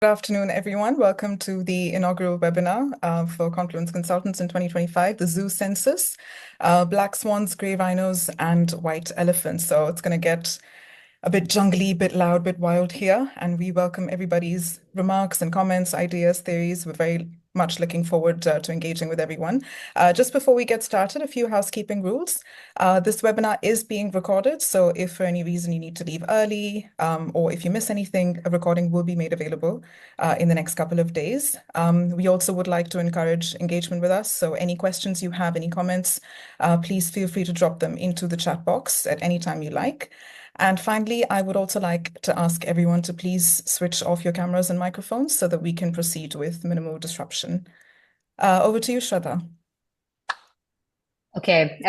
Good afternoon, everyone. Welcome to the inaugural webinar for Confluence Consultants in 2025, the Zoo Census, Black Swans, Grey Rhinos, and White Elephants. So it's going to get a bit jungly, bit loud, bit wild here. And we welcome everybody's remarks and comments, ideas, theories. We're very much looking forward to engaging with everyone. Just before we get started, a few housekeeping rules. This webinar is being recorded, so if for any reason you need to leave early or if you miss anything, a recording will be made available in the next couple of days. We also would like to encourage engagement with us, so any questions you have, any comments, please feel free to drop them into the chat box at any time you like. And finally, I would also like to ask everyone to please switch off your cameras and microphones so that we can proceed with minimal disruption. Over to you, Shraddha. Okay.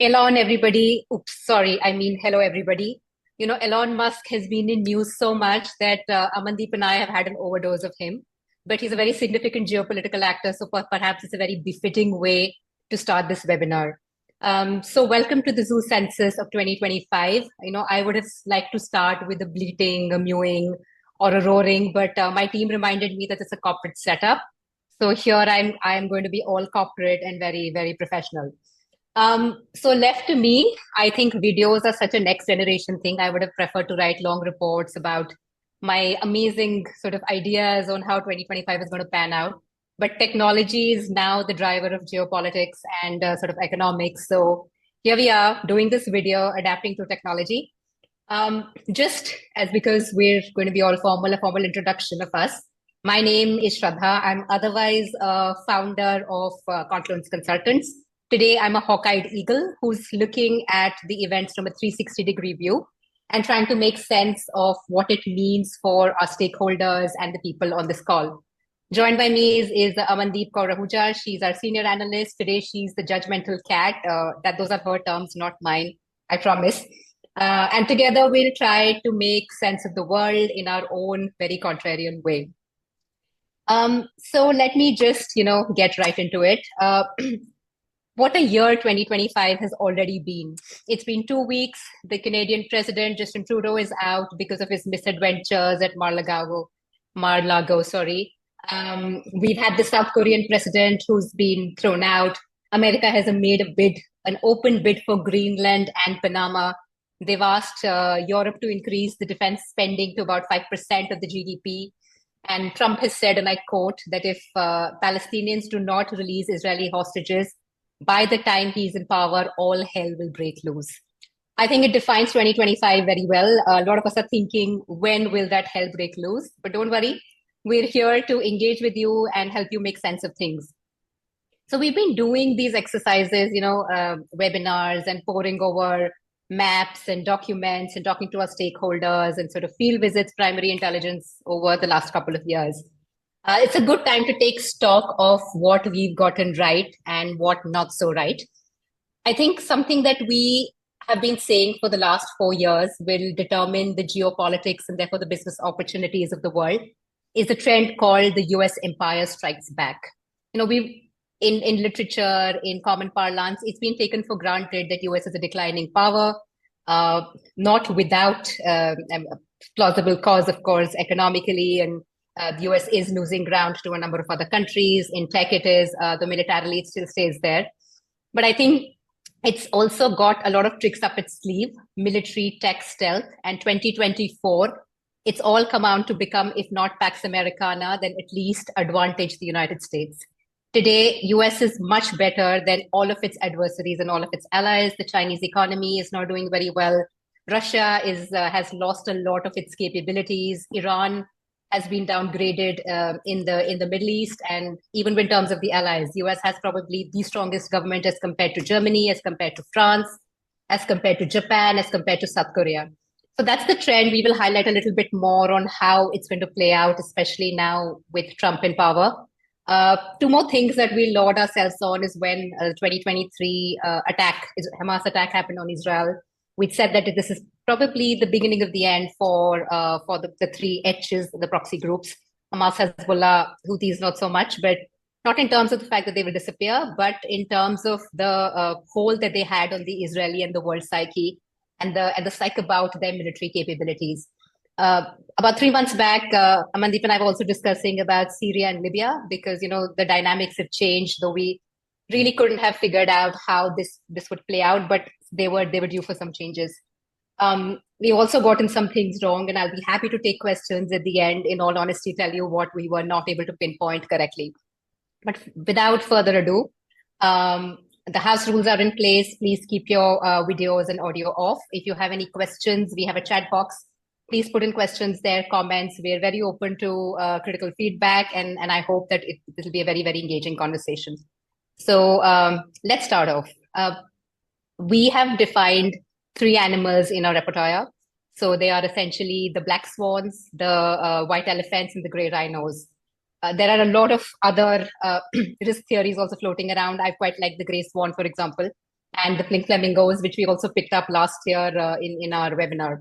Elon, everybody. Oops, sorry. Hello, everybody. You know, Elon Musk has been in news so much that Amandeep and I have had an overdose of him. But he's a very significant geopolitical actor, so perhaps it's a very befitting way to start this webinar. So welcome to the Zoo Census of 2025. You know, I would have liked to start with a bleating, a mewing, or a roaring, but my team reminded me that it's a corporate setup. So here I'm going to be all corporate and very, very professional. So left to me, I think videos are such a next generation thing. I would have preferred to write long reports about my amazing sort of ideas on how 2025 is going to pan out. But technology is now the driver of geopolitics and sort of economics. So here we are doing this video, adapting to technology. Just as because we're going to be all formal, a formal introduction of us. My name is Shraddha. I'm otherwise a founder of Confluence Consultants. Today, I'm a hawk-eyed eagle who's looking at the events from a 360-degree view and trying to make sense of what it means for our stakeholders and the people on this call. Joined by me is Amandeep Kaur Ahuja. She's our senior analyst. Today, she's the judgmental cat. Those are her terms, not mine, I promise. And together, we'll try to make sense of the world in our own very contrarian way. So let me just, get right into it. What a year 2025 has already been. It's been 2 weeks. The Canadian president, Justin Trudeau, is out because of his misadventures at Mar-a-Lago, sorry. We've had the South Korean president who's been thrown out. America has made an open bid for Greenland and Panama. They've asked Europe to increase the defense spending to about 5% of the GDP. And Trump has said, and I quote, that if Palestinians do not release Israeli hostages, by the time he's in power, all hell will break loose. I think it defines 2025 very well. A lot of us are thinking, when will that hell break loose? But don't worry, we're here to engage with you and help you make sense of things. So we've been doing these exercises, webinars and poring over maps and documents and talking to our stakeholders and sort of field visits, primary intelligence over the last couple of years. It's a good time to take stock of what we've gotten right and what not so right. I think something that we have been saying for the last 4 years will determine the geopolitics and therefore the business opportunities of the world is a trend called the US empire strikes back. You know, in literature, in common parlance, it's been taken for granted that US is a declining power, not without plausible cause, of course, economically, and the US is losing ground to a number of other countries. In tech, it is, the militarily, it still stays there. But I think it's also got a lot of tricks up its sleeve, military, tech, stealth, and 2024, it's all come out to become, if not Pax Americana, then at least advantage the United States. Today, US is much better than all of its adversaries and all of its allies. The Chinese economy is not doing very well. Russia has lost a lot of its capabilities. Iran has been downgraded in the Middle East, and even in terms of the allies, US has probably the strongest government as compared to Germany, as compared to France, as compared to Japan, as compared to South Korea. So that's the trend. We will highlight a little bit more on how it's going to play out, especially now with Trump in power. Two more things that we laud ourselves on is when 2023 Hamas attack happened on Israel. We said that this is probably the beginning of the end for the three H's, the proxy groups. Hamas, Hezbollah, Houthis, not so much, but not in terms of the fact that they will disappear, but in terms of the hold that they had on the Israeli and the world psyche and the psyche about their military capabilities. About 3 months back, Amandeep and I were also discussing about Syria and Libya because the dynamics have changed, though we really couldn't have figured out how this would play out, but they were due for some changes. We also gotten some things wrong, and I'll be happy to take questions at the end. In all honesty, tell you what we were not able to pinpoint correctly. But without further ado, the house rules are in place. Please keep your videos and audio off. If you have any questions, we have a chat box. Please put in questions there, comments. We're very open to critical feedback, and I hope that this will be a very, very engaging conversation. So let's start off. We have defined 3 animals in our repertoire. So they are essentially the black swans, the white elephants, and the gray rhinos. There are a lot of other risk theories also floating around. I quite like the gray swan, for example, and the pink flamingos, which we also picked up last year in our webinar.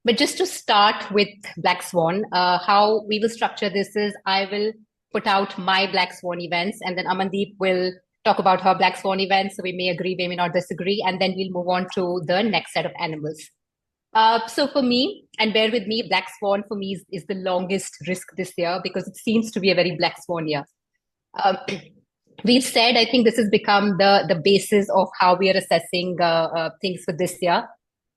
But just to start with black swan, how we will structure this is I will put out my black swan events, and then Amandeep will talk about her black swan events. So we may agree, we may not disagree, and then we'll move on to the next set of animals. So for me, and bear with me, black swan for me is the longest risk this year because it seems to be a very black swan year. We've said, I think this has become the basis of how we are assessing things for this year.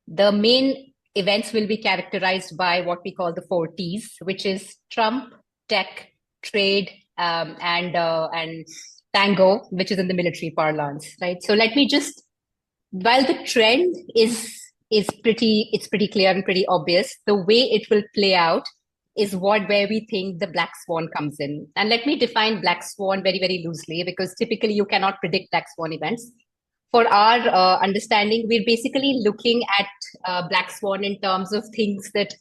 The main events will be characterized by what we call the 4 T's, which is Trump, tech, trade, and tango, which is in the military parlance, right? So let me just, while the trend is pretty clear and pretty obvious, the way it will play out is where we think the black swan comes in. And let me define black swan very, very loosely, because typically you cannot predict black swan events. For our understanding, we're basically looking at black swan in terms of things that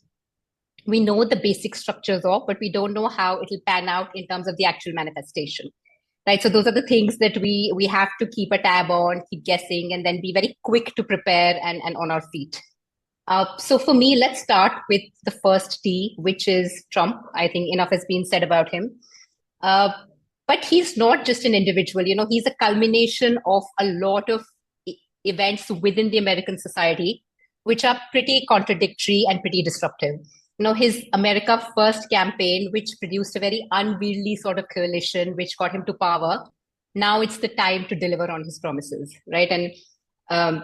we know the basic structures of, but we don't know how it will pan out in terms of the actual manifestation. Right. So those are the things that we have to keep a tab on, keep guessing, and then be very quick to prepare and on our feet. So for me, let's start with the first T, which is Trump. I think enough has been said about him. But he's not just an individual, he's a culmination of a lot of events within the American society, which are pretty contradictory and pretty disruptive. His America First campaign, which produced a very unwieldy sort of coalition, which got him to power. Now it's the time to deliver on his promises, right? And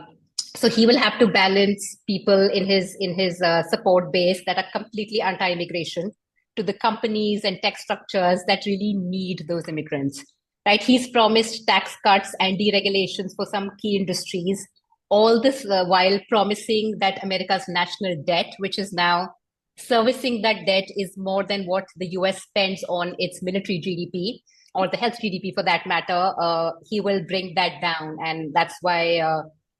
so he will have to balance people in his support base that are completely anti-immigration to the companies and tech structures that really need those immigrants, right? He's promised tax cuts and deregulations for some key industries, all this while promising that America's national debt, which is now servicing that debt, is more than what the US spends on its military GDP or the health GDP for that matter. He will bring that down. And that's why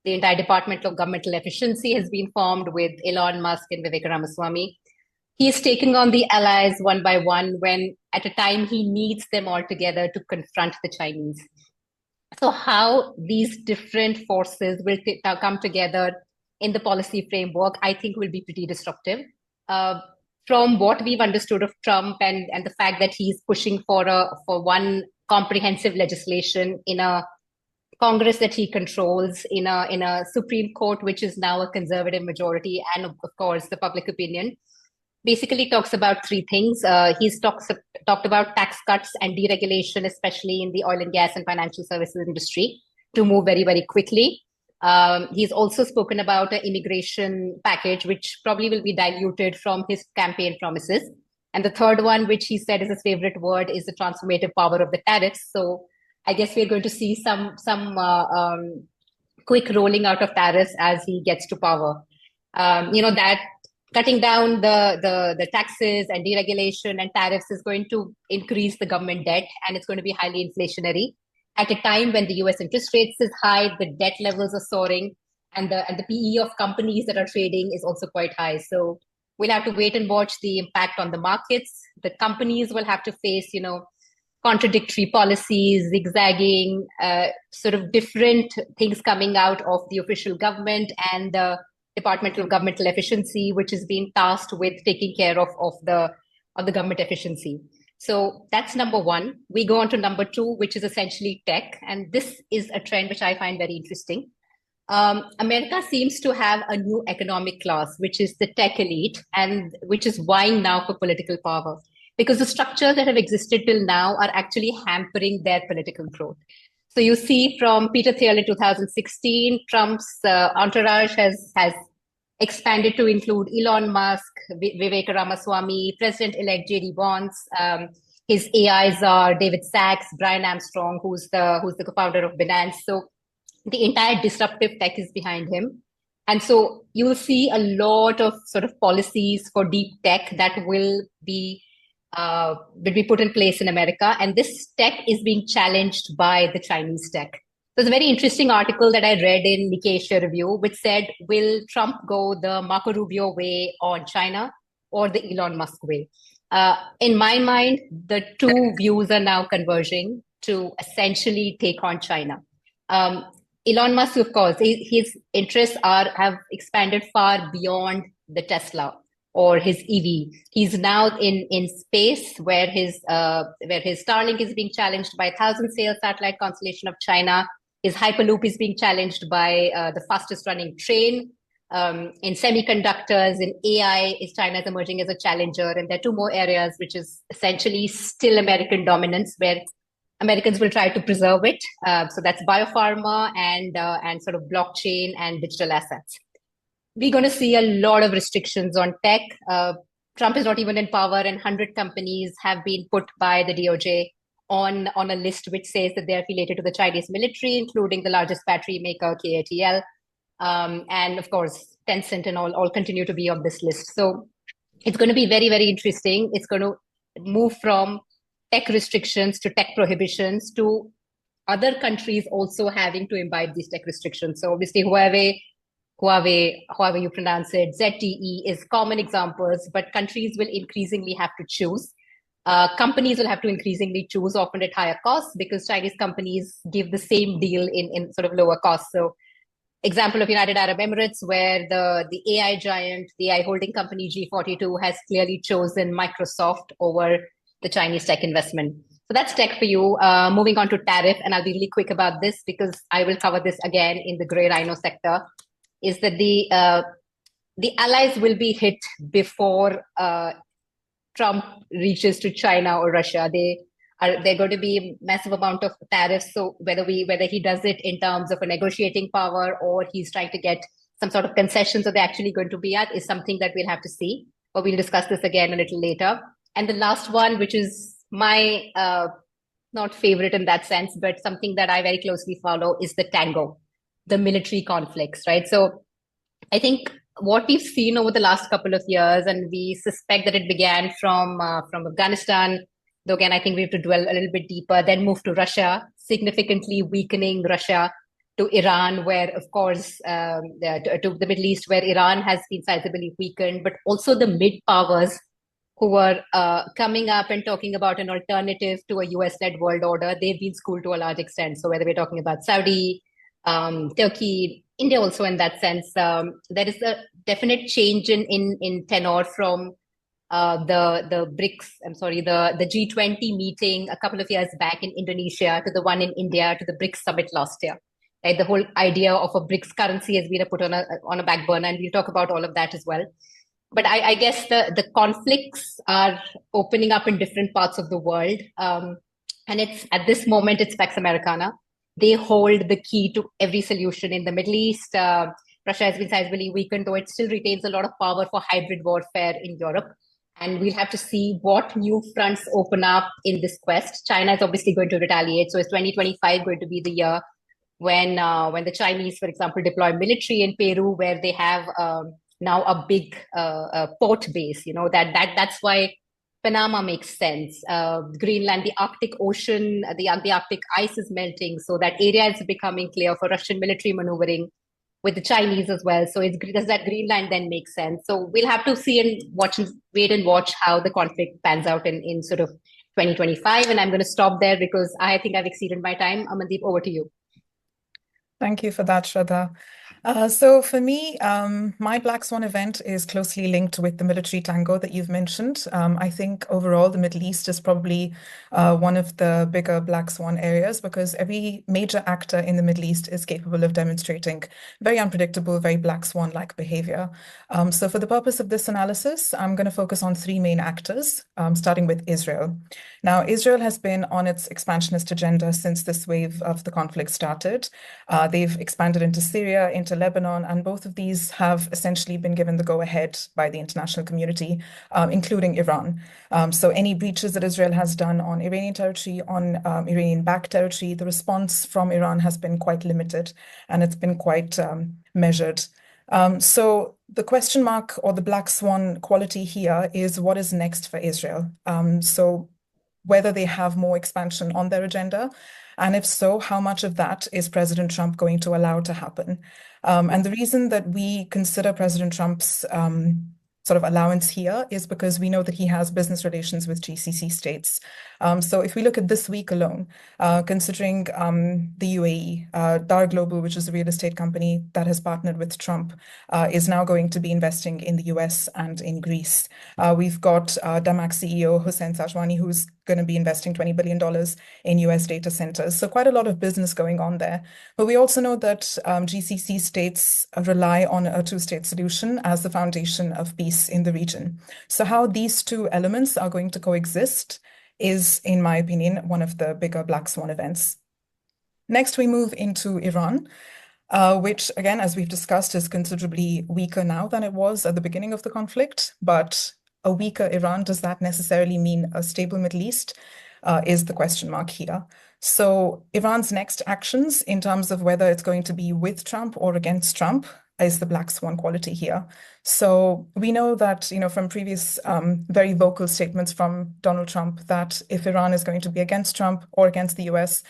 the entire Department of Governmental Efficiency has been formed with Elon Musk and Vivek Ramaswamy. He is taking on the allies one by one when at a time he needs them all together to confront the Chinese. So how these different forces will come together in the policy framework, I think will be pretty disruptive. From what we've understood of Trump and the fact that he's pushing for one comprehensive legislation in a Congress that he controls, in a Supreme Court which is now a conservative majority, and of course the public opinion, basically talks about 3 things. He's talked about tax cuts and deregulation, especially in the oil and gas and financial services industry, to move very, very quickly. He's also spoken about an immigration package, which probably will be diluted from his campaign promises. And the third one, which he said is his favorite word, is the transformative power of the tariffs. So I guess we're going to see some quick rolling out of tariffs as he gets to power. That cutting down the taxes and deregulation and tariffs is going to increase the government debt, and it's going to be highly inflationary. At a time when the US interest rates is high, the debt levels are soaring, and the PE of companies that are trading is also quite high. So we'll have to wait and watch the impact on the markets. The companies will have to face, contradictory policies, zigzagging, sort of different things coming out of the official government and the Department of Governmental Efficiency, which is being tasked with taking care of the government efficiency. So that's number 1. We go on to number 2, which is essentially tech. And this is a trend which I find very interesting. America seems to have a new economic class, which is the tech elite, and which is vying now for political power. Because the structures that have existed till now are actually hampering their political growth. So you see from Peter Thiel in 2016, Trump's entourage has expanded to include Elon Musk, Vivek Ramaswamy, President-elect J.D. Vance. His AIs are David Sachs, Brian Armstrong, who's the co-founder of Binance. So the entire disruptive tech is behind him. And so you will see a lot of sort of policies for deep tech that will be put in place in America. And this tech is being challenged by the Chinese tech. There's a very interesting article that I read in Nikkei Asia Review, which said, will Trump go the Marco Rubio way on China or the Elon Musk way? In my mind, the two views are now converging to essentially take on China. Elon Musk, of course, his interests have expanded far beyond the Tesla or his EV. He's now in space where his Starlink is being challenged by 1,000-sail satellite constellation of China. His Hyperloop is being challenged by the fastest running train. In semiconductors, in AI, China is emerging as a challenger. And there are two more areas, which is essentially still American dominance, where Americans will try to preserve it. So that's biopharma and sort of blockchain and digital assets. We're going to see a lot of restrictions on tech. Trump is not even in power, and 100 companies have been put by the DOJ on a list which says that they're affiliated to the Chinese military, including the largest battery maker, KATL. And of course, Tencent and all continue to be on this list. So it's going to be very, very interesting. It's going to move from tech restrictions to tech prohibitions to other countries also having to imbibe these tech restrictions. So obviously Huawei, however you pronounce it, ZTE is common examples, but countries will increasingly have to choose. Companies will have to increasingly choose, often at higher costs, because Chinese companies give the same deal in sort of lower costs. So example of United Arab Emirates, where the AI giant, the AI holding company G42 has clearly chosen Microsoft over the Chinese tech investment. So that's tech for you. Moving on to tariff, and I'll be really quick about this because I will cover this again in the gray rhino sector, is that the allies will be hit before Trump reaches to China or Russia. They're going to be a massive amount of tariffs. So whether he does it in terms of a negotiating power or he's trying to get some sort of concessions that they're actually going to be at is something that we'll have to see. But we'll discuss this again a little later. And the last one, which is my not favorite in that sense, but something that I very closely follow, is the tango, the military conflicts, right? So I think what we've seen over the last couple of years, and we suspect that it began from Afghanistan, though again, I think we have to dwell a little bit deeper, then move to Russia, significantly weakening Russia, to Iran, where, of course, to the Middle East, where Iran has been sizably weakened, but also the mid-powers who were coming up and talking about an alternative to a US-led world order. They've been schooled to a large extent. So whether we're talking about Saudi, Turkey, India also in that sense, there is a definite change in tenor from the G20 meeting a couple of years back in Indonesia to the one in India to the BRICS summit last year. Right? The whole idea of a BRICS currency has been put on a back burner, and we'll talk about all of that as well. But I guess the conflicts are opening up in different parts of the world. And it's at this moment, it's Pax Americana. They hold the key to every solution in the Middle East. Russia has been sizably weakened, though it still retains a lot of power for hybrid warfare in Europe. And we'll have to see what new fronts open up in this quest. China is obviously going to retaliate. So is 2025 going to be the year when the Chinese, for example, deploy military in Peru, where they have now a big port base? You know, that's why Panama makes sense. Greenland, the Arctic Ocean, the Arctic ice is melting, so that area is becoming clear for Russian military maneuvering with the Chinese as well. So does that Greenland then make sense? So we'll have to see and wait and watch how the conflict pans out in sort of 2025. And I'm going to stop there because I think I've exceeded my time. Amandeep, over to you. Thank you for that, Shraddha. So for me, my Black Swan event is closely linked with the military tango that you've mentioned. I think overall the Middle East is probably one of the bigger Black Swan areas because every major actor in the Middle East is capable of demonstrating very unpredictable, very Black Swan-like behavior. So for the purpose of this analysis, I'm going to focus on three main actors, starting with Israel. Now, Israel has been on its expansionist agenda since this wave of the conflict started. They've expanded into Syria, into Lebanon, and both of these have essentially been given the go-ahead by the international community, including Iran. So any breaches that Israel has done on Iranian territory, on Iranian-backed territory, the response from Iran has been quite limited, and it's been quite measured. So the question mark or the black swan quality here is what is next for Israel. So whether they have more expansion on their agenda, and if so, how much of that is President Trump going to allow to happen? And the reason that we consider President Trump's sort of allowance here is because we know that he has business relations with GCC states. So if we look at this week alone, considering the UAE, Dar Global, which is a real estate company that has partnered with Trump, is now going to be investing in the US and in Greece. We've got Damac CEO Hussein Sajwani, who's going to be investing $20 billion in US data centers. So quite a lot of business going on there. But we also know that GCC states rely on a two-state solution as the foundation of peace in the region. So how these two elements are going to coexist is, in my opinion, one of the bigger black swan events. Next, we move into Iran, which, again, as we've discussed, is considerably weaker now than it was at the beginning of the conflict. But a weaker Iran, does that necessarily mean a stable Middle East? Is the question mark here. So Iran's next actions in terms of whether it's going to be with Trump or against Trump is the black swan quality here. So we know that, from previous very vocal statements from Donald Trump that if Iran is going to be against Trump or against the US,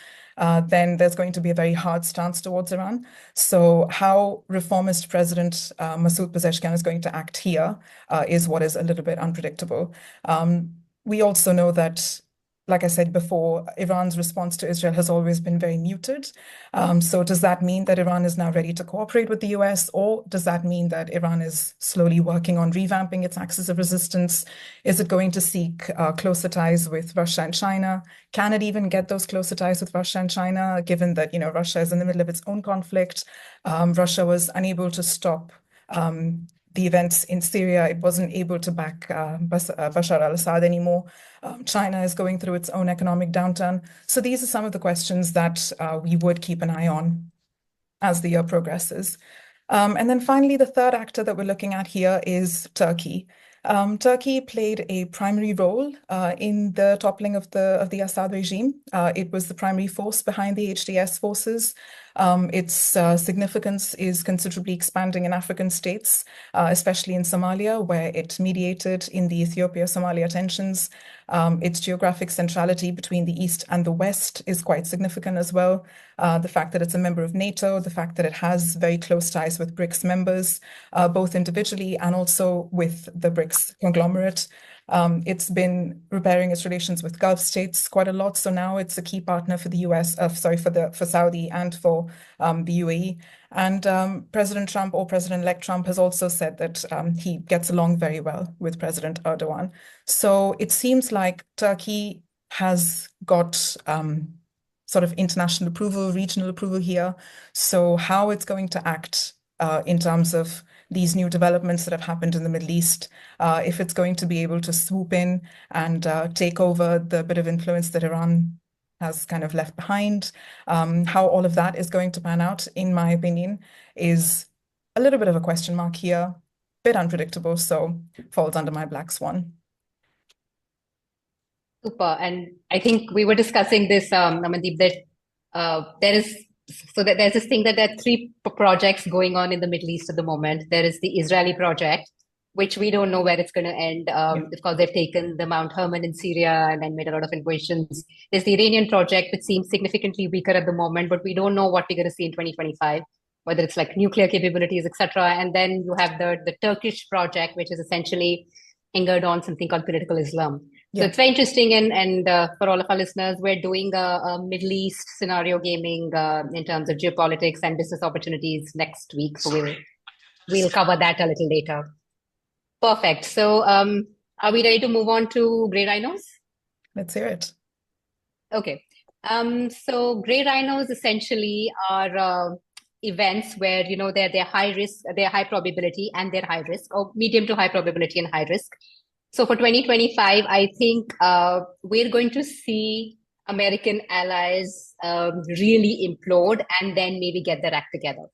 then there's going to be a very hard stance towards Iran. So how reformist President Masoud Pezeshkian is going to act here is what is a little bit unpredictable. We also know that, like I said before, Iran's response to Israel has always been very muted. So does that mean that Iran is now ready to cooperate with the US, or does that mean that Iran is slowly working on revamping its axis of resistance? Is it going to seek closer ties with Russia and China? Can it even get those closer ties with Russia and China, given that, Russia is in the middle of its own conflict? Russia was unable to stop the events in Syria. It wasn't able to back Bashar al-Assad anymore. China is going through its own economic downturn. So these are some of the questions that we would keep an eye on as the year progresses. And then finally, the third actor that we're looking at here is Turkey. Turkey played a primary role in the toppling of the Assad regime. It was the primary force behind the HDS forces. Its significance is considerably expanding in African states, especially in Somalia, where it mediated in the Ethiopia-Somalia tensions. Its geographic centrality between the East and the West is quite significant as well. The fact that it's a member of NATO, the fact that it has very close ties with BRICS members, both individually and also with the BRICS conglomerate. It's been repairing its relations with Gulf states quite a lot. So now it's a key partner for the US, for Saudi and for the UAE. And President Trump or President-elect Trump has also said that he gets along very well with President Erdogan. So it seems like Turkey has got sort of international approval, regional approval here. So how it's going to act in terms of these new developments that have happened in the Middle East, if it's going to be able to swoop in and take over the bit of influence that Iran has kind of left behind, how all of that is going to pan out, in my opinion, is a little bit of a question mark here, bit unpredictable, so falls under my black swan. Super. And I think we were discussing this, Amandeep, that there's this thing that there are three projects going on in the Middle East at the moment. There is the Israeli project, which we don't know where it's going to end. Of course, they've taken the Mount Hermon in Syria and then made a lot of invasions. There's the Iranian project, which seems significantly weaker at the moment, but we don't know what we're going to see in 2025, whether it's like nuclear capabilities, etc. And then you have the Turkish project, which is essentially anchored on something called political Islam. So Yeah, it's very interesting, and for all of our listeners, we're doing a Middle East scenario gaming in terms of geopolitics and business opportunities next week. So we'll cover that a little later. Perfect. So are we ready to move on to grey rhinos? let's hear it. Okay. So grey rhinos essentially are events where they're high risk, they're high probability, and they're high risk, or medium to high probability and high risk. So for 2025, I think we're going to see American allies really implode and then maybe get their act together.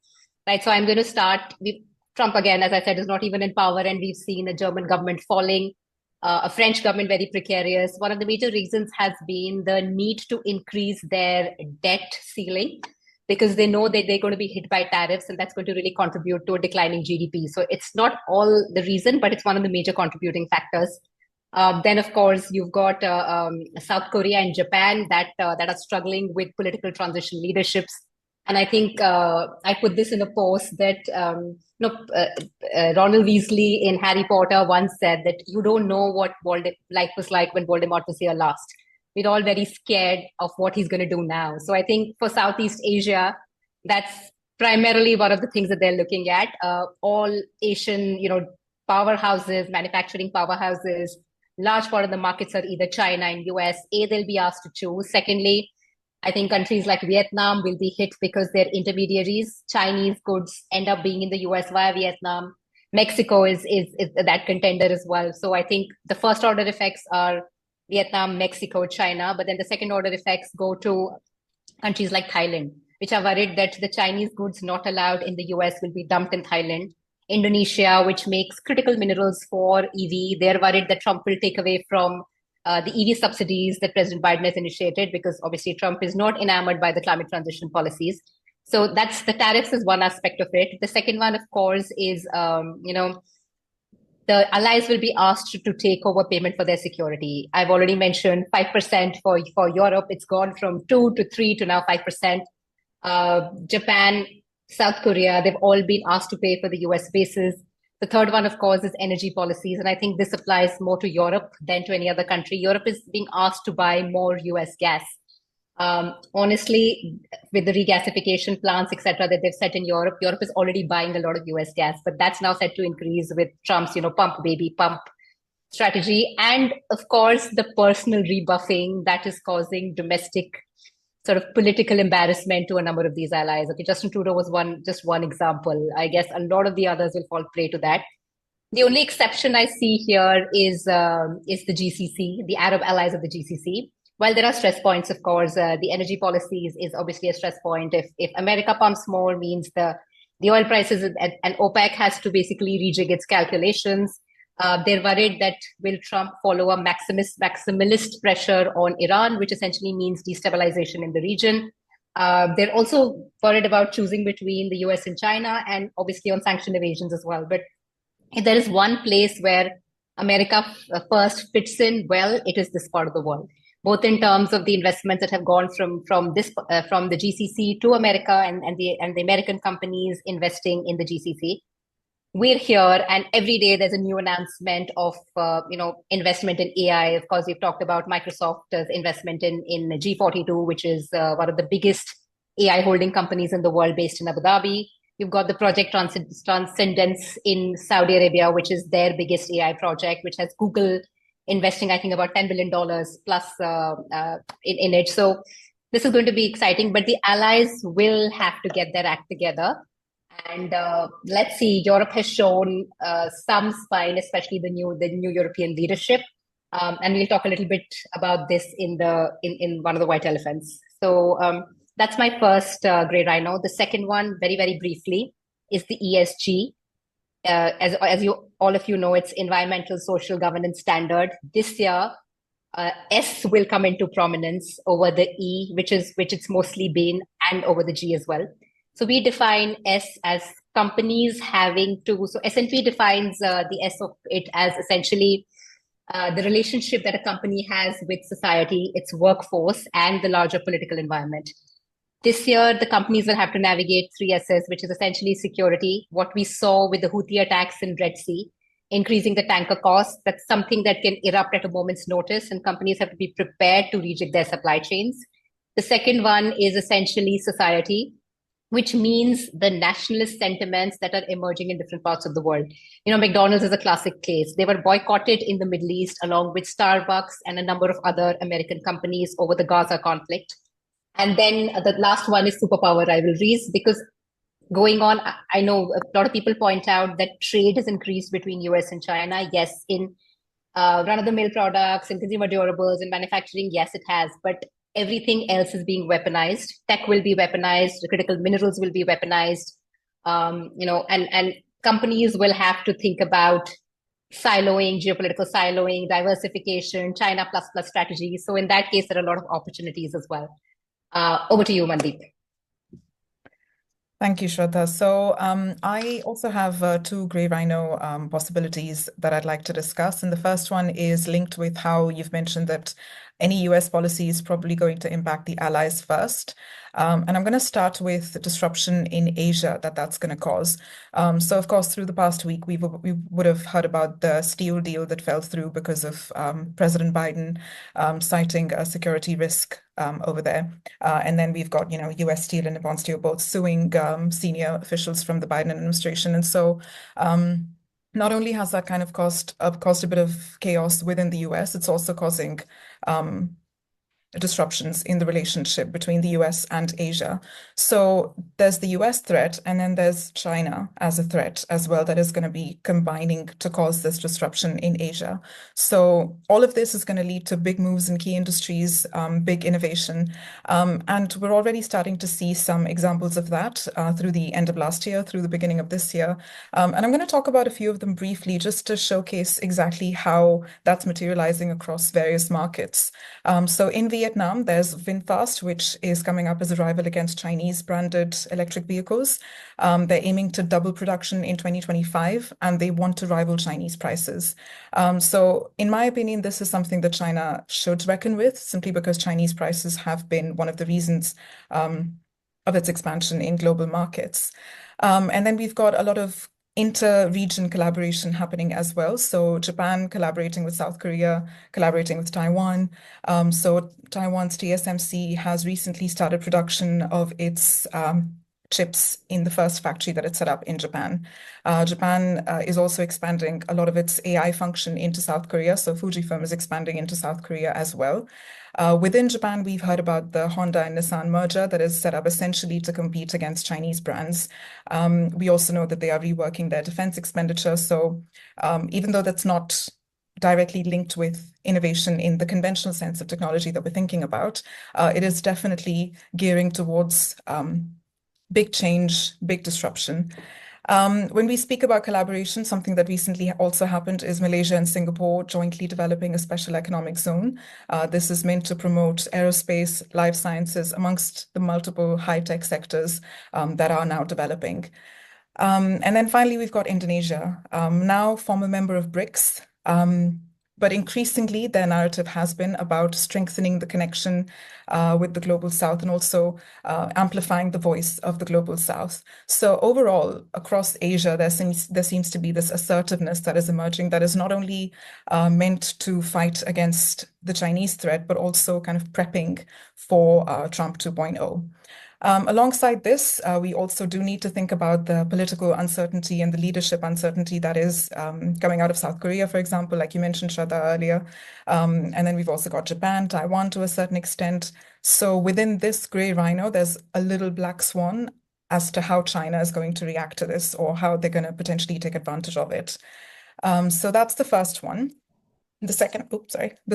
Right. So I'm going to start with Trump again, as I said, is not even in power, and we've seen a German government falling, a French government very precarious. One of the major reasons has been the need to increase their debt ceiling because they know that they're going to be hit by tariffs, and that's going to really contribute to a declining GDP. So it's not all the reason, but it's one of the major contributing factors. Then, of course, you've got South Korea and Japan that are struggling with political transition leaderships. And I think I put this in a post that Ronald Weasley in Harry Potter once said that you don't know what life was like when Voldemort was here last. We're all very scared of what he's going to do now. So I think for Southeast Asia, that's primarily one of the things that they're looking at. All Asian, powerhouses, manufacturing powerhouses, large part of the markets are either China and US. They'll be asked to choose. Secondly, I think countries like Vietnam will be hit because they're intermediaries. Chinese goods end up being in the US via Vietnam. Mexico is that contender as well. So I think the first order effects are Vietnam, Mexico, China, but then the second order effects go to countries like Thailand, which are worried that the Chinese goods not allowed in the US will be dumped in Thailand. Indonesia, which makes critical minerals for EV, they're worried that Trump will take away from the EV subsidies that President Biden has initiated, because obviously Trump is not enamored by the climate transition policies. So that's the tariffs is one aspect of it. The second one, of course, is the allies will be asked to take over payment for their security. I've already mentioned 5% for Europe. It's gone from 2 to 3 to now 5%. Japan, South Korea, they've all been asked to pay for the US bases. The third one, of course, is energy policies. And I think this applies more to Europe than to any other country. Europe is being asked to buy more US gas. Honestly, with the regasification plants, etc., that they've set in Europe, Europe is already buying a lot of US gas, but that's now set to increase with Trump's, pump baby pump strategy. And of course, the personal rebuffing that is causing domestic sort of political embarrassment to a number of these allies. Okay, Justin Trudeau was just one example. I guess a lot of the others will fall prey to that. The only exception I see here is the GCC, the Arab allies of the GCC. While there are stress points, of course, the energy policies is obviously a stress point. If America pumps more, means the oil prices and OPEC has to basically rejig its calculations. They're worried that will Trump follow a maximalist pressure on Iran, which essentially means destabilization in the region. They're also worried about choosing between the US and China, and obviously on sanction evasions as well. But if there is one place where America first fits in well, it is this part of the world, both in terms of the investments that have gone from the GCC to America, and the American companies investing in the GCC. We're here, and every day there's a new announcement of investment in AI. Of course, we've talked about Microsoft's investment in G42, which is one of the biggest AI holding companies in the world, based in Abu Dhabi. You've got the Project Transcendence in Saudi Arabia, which is their biggest AI project, which has Google investing, I think, about $10 billion plus in it. So this is going to be exciting, but the allies will have to get their act together. And let's see, Europe has shown some spine, especially the new European leadership. And we'll talk a little bit about this in one of the white elephants. So that's my first grey rhino. The second one, very, very briefly, is the ESG. As all of you know, it's environmental social governance standard. This year, S will come into prominence over the E, which it's mostly been, and over the G as well. So we define S as companies having to. So S&P defines the S of it as essentially the relationship that a company has with society, its workforce, and the larger political environment. This year, the companies will have to navigate three S's, which is essentially security. What we saw with the Houthi attacks in Red Sea increasing the tanker costs. That's something that can erupt at a moment's notice, and companies have to be prepared to rejig their supply chains. The second one is essentially society, which means the nationalist sentiments that are emerging in different parts of the world. McDonald's is a classic case. They were boycotted in the Middle East along with Starbucks and a number of other American companies over the Gaza conflict. And then the last one is superpower rivalries, because going on, I know a lot of people point out that trade has increased between US and China. Yes, in run-of-the-mill products and consumer durables and manufacturing, yes, it has. But everything else is being weaponized. Tech will be weaponized. The critical minerals will be weaponized. And companies will have to think about siloing, geopolitical siloing, diversification, China plus plus strategy. So in that case, there are a lot of opportunities as well. Over to you, Mandeep. Thank you, Shraddha. So I also have two grey rhino possibilities that I'd like to discuss. And the first one is linked with how you've mentioned that any US policy is probably going to impact the allies first. And I'm going to start with disruption in Asia that's going to cause. So, of course, through the past week, we would have heard about the steel deal that fell through because of President Biden citing a security risk over there. And then we've got, US Steel and Nippon Steel both suing senior officials from the Biden administration. And so not only has that kind of caused a bit of chaos within the US, it's also causing disruptions in the relationship between the US and Asia. So there's the US threat, and then there's China as a threat as well that is going to be combining to cause this disruption in Asia. So all of this is going to lead to big moves in key industries, big innovation. And we're already starting to see some examples of that through the end of last year, through the beginning of this year. And I'm going to talk about a few of them briefly just to showcase exactly how that's materializing across various markets. So in Vietnam, there's VinFast, which is coming up as a rival against Chinese branded electric vehicles. They're aiming to double production in 2025, and they want to rival Chinese prices. So in my opinion, this is something that China should reckon with, simply because Chinese prices have been one of the reasons of its expansion in global markets. And then we've got a lot of inter-region collaboration happening as well. So Japan collaborating with South Korea, collaborating with Taiwan. So Taiwan's TSMC has recently started production of its chips in the first factory that it set up in Japan. Japan is also expanding a lot of its AI function into South Korea. So Fujifilm is expanding into South Korea as well. Within Japan, we've heard about the Honda and Nissan merger that is set up essentially to compete against Chinese brands. We also know that they are reworking their defense expenditure. So even though that's not directly linked with innovation in the conventional sense of technology that we're thinking about, it is definitely gearing towards big change, big disruption. When we speak about collaboration, something that recently also happened is Malaysia and Singapore jointly developing a special economic zone. This is meant to promote aerospace, life sciences, amongst the multiple high-tech sectors that are now developing. And then finally, we've got Indonesia, now former member of BRICS. But increasingly, their narrative has been about strengthening the connection with the Global South and also amplifying the voice of the Global South. So overall, across Asia, there seems to be this assertiveness that is emerging that is not only meant to fight against the Chinese threat, but also kind of prepping for Trump 2.0. Alongside this, we also do need to think about the political uncertainty and the leadership uncertainty that is coming out of South Korea, for example, like you mentioned, Shraddha, earlier. And then we've also got Japan, Taiwan to a certain extent. So within this grey rhino, there's a little black swan as to how China is going to react to this or how they're going to potentially take advantage of it. So that's the first one. The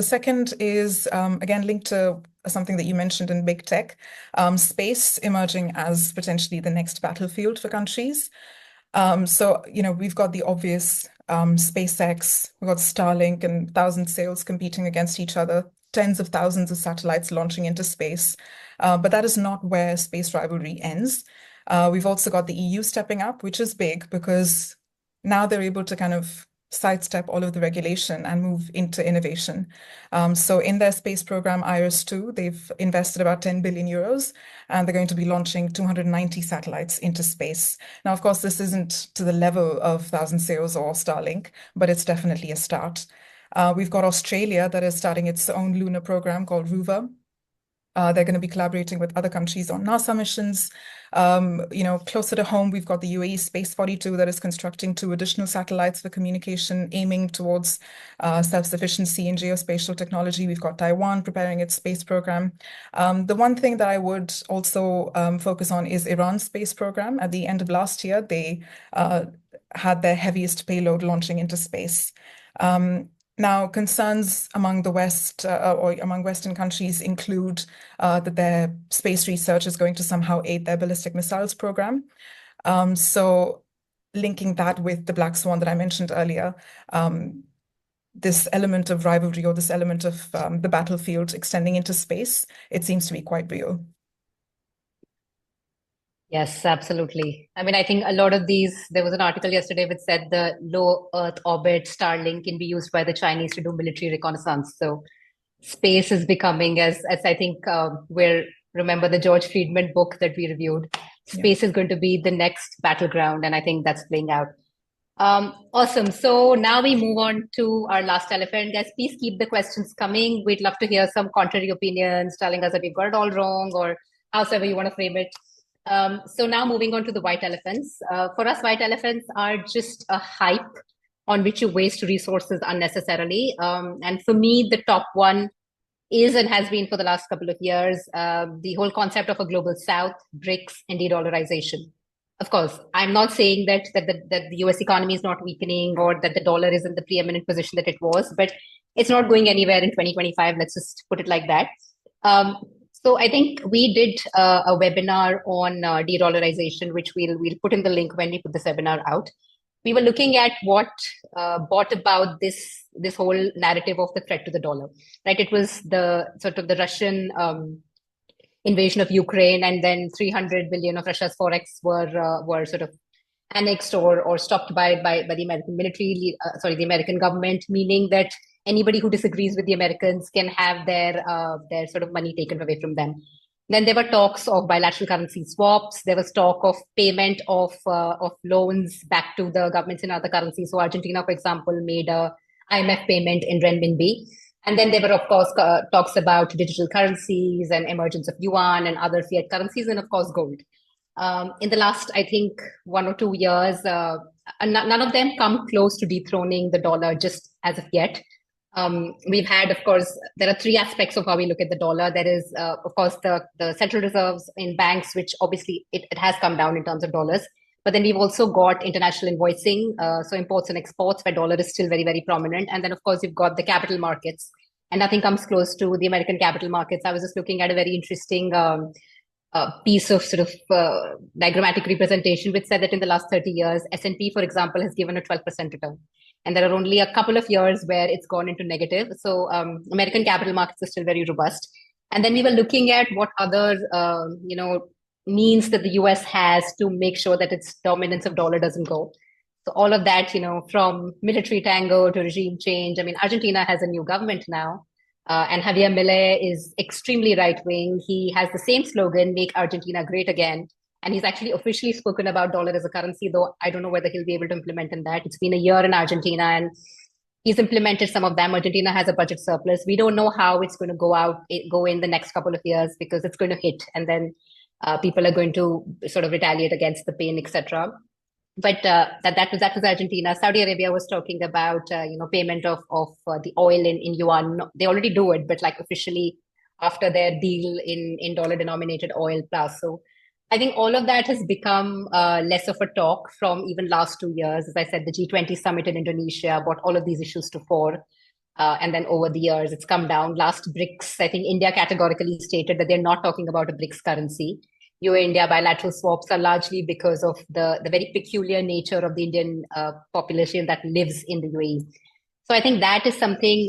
second is, again, linked to something that you mentioned in big tech, space emerging as potentially the next battlefield for countries. So, we've got the obvious SpaceX, we've got Starlink and 1,000 sails competing against each other, tens of thousands of satellites launching into space. But that is not where space rivalry ends. We've also got the EU stepping up, which is big because now they're able to kind of sidestep all of the regulation and move into innovation. So in their space program, IRIS-2, they've invested about 10 billion euros, and they're going to be launching 290 satellites into space. Now, of course, this isn't to the level of Thousand Sails or Starlink, but it's definitely a start. We've got Australia that is starting its own lunar program called RUVA. They're going to be collaborating with other countries on NASA missions. Closer to home, we've got the UAE Space 42 that is constructing 2 additional satellites for communication, aiming towards self-sufficiency in geospatial technology. We've got Taiwan preparing its space program. The one thing that I would also focus on is Iran's space program. At the end of last year, they had their heaviest payload launching into space. Now, concerns among the West or among Western countries include that their space research is going to somehow aid their ballistic missiles program. So linking that with the Black Swan that I mentioned earlier, this element of rivalry or this element of the battlefield extending into space, it seems to be quite real. Yes, absolutely. I mean, I think a lot of these, there was an article yesterday which said the low Earth orbit Starlink can be used by the Chinese to do military reconnaissance. So space is becoming, as I think we're, remember the George Friedman book that we reviewed, space is going to be the next battleground. And I think that's playing out. Awesome. So now we move on to our last elephant. Guys, please keep the questions coming. We'd love to hear some contrary opinions telling us that we've got it all wrong or however you want to frame it. So now moving on to the white elephants. For us, white elephants are just a hype on which you waste resources unnecessarily. And for me, the top one is and has been for the last couple of years, the whole concept of a global south, BRICS, and de-dollarization. Of course, I'm not saying that the US economy is not weakening or that the dollar is in the preeminent position that it was, but it's not going anywhere in 2025. Let's just put it like that. So I think we did a webinar on de-dollarization, which we'll put in the link when we put this webinar out. We were looking at what brought about this whole narrative of the threat to the dollar, right? It was the sort of the Russian invasion of Ukraine, and then 300 billion of Russia's forex were sort of annexed or stopped by the American military, the American government, meaning that anybody who disagrees with the Americans can have their sort of money taken away from them. Then there were talks of bilateral currency swaps. There was talk of payment of loans back to the governments in other currencies. So Argentina, for example, made a IMF payment in renminbi. And then there were, of course, talks about digital currencies and emergence of yuan and other fiat currencies, and of course, gold. In the last, I think, 1 or 2 years, none of them come close to dethroning the dollar just as of yet. We've had, of course, there are 3 aspects of how we look at the dollar. There is, of course, the central reserves in banks, which obviously it has come down in terms of dollars. But then we've also got international invoicing, so imports and exports, where dollar is still very, very prominent. And then, of course, you've got the capital markets, and nothing comes close to the American capital markets. I was just looking at a very interesting piece of sort of diagrammatic representation, which said that in the last 30 years, S&P, for example, has given a 12% return. And there are only a couple of years where it's gone into negative. So American capital markets are still very robust. And then we were looking at what other, means that the US has to make sure that its dominance of dollar doesn't go. So all of that, from military tango to regime change. I mean, Argentina has a new government now, and Javier Milei is extremely right-wing. He has the same slogan, "Make Argentina Great Again." And he's actually officially spoken about dollar as a currency, though I don't know whether he'll be able to implement in that. It's been a year in Argentina, and he's implemented some of them. Argentina has a budget surplus. We don't know how it's going to go in the next couple of years, because it's going to hit, and then people are going to sort of retaliate against the pain, etc. But that was Argentina. Saudi Arabia was talking about payment of the oil in yuan. They already do it, but like officially after their deal in dollar denominated oil plus. So I think all of that has become less of a talk from even last 2 years. As I said, the G20 summit in Indonesia brought all of these issues to fore. And then over the years, it's come down. Last BRICS, I think India categorically stated that they're not talking about a BRICS currency. UAE-India bilateral swaps are largely because of the very peculiar nature of the Indian population that lives in the UAE. So I think that is something,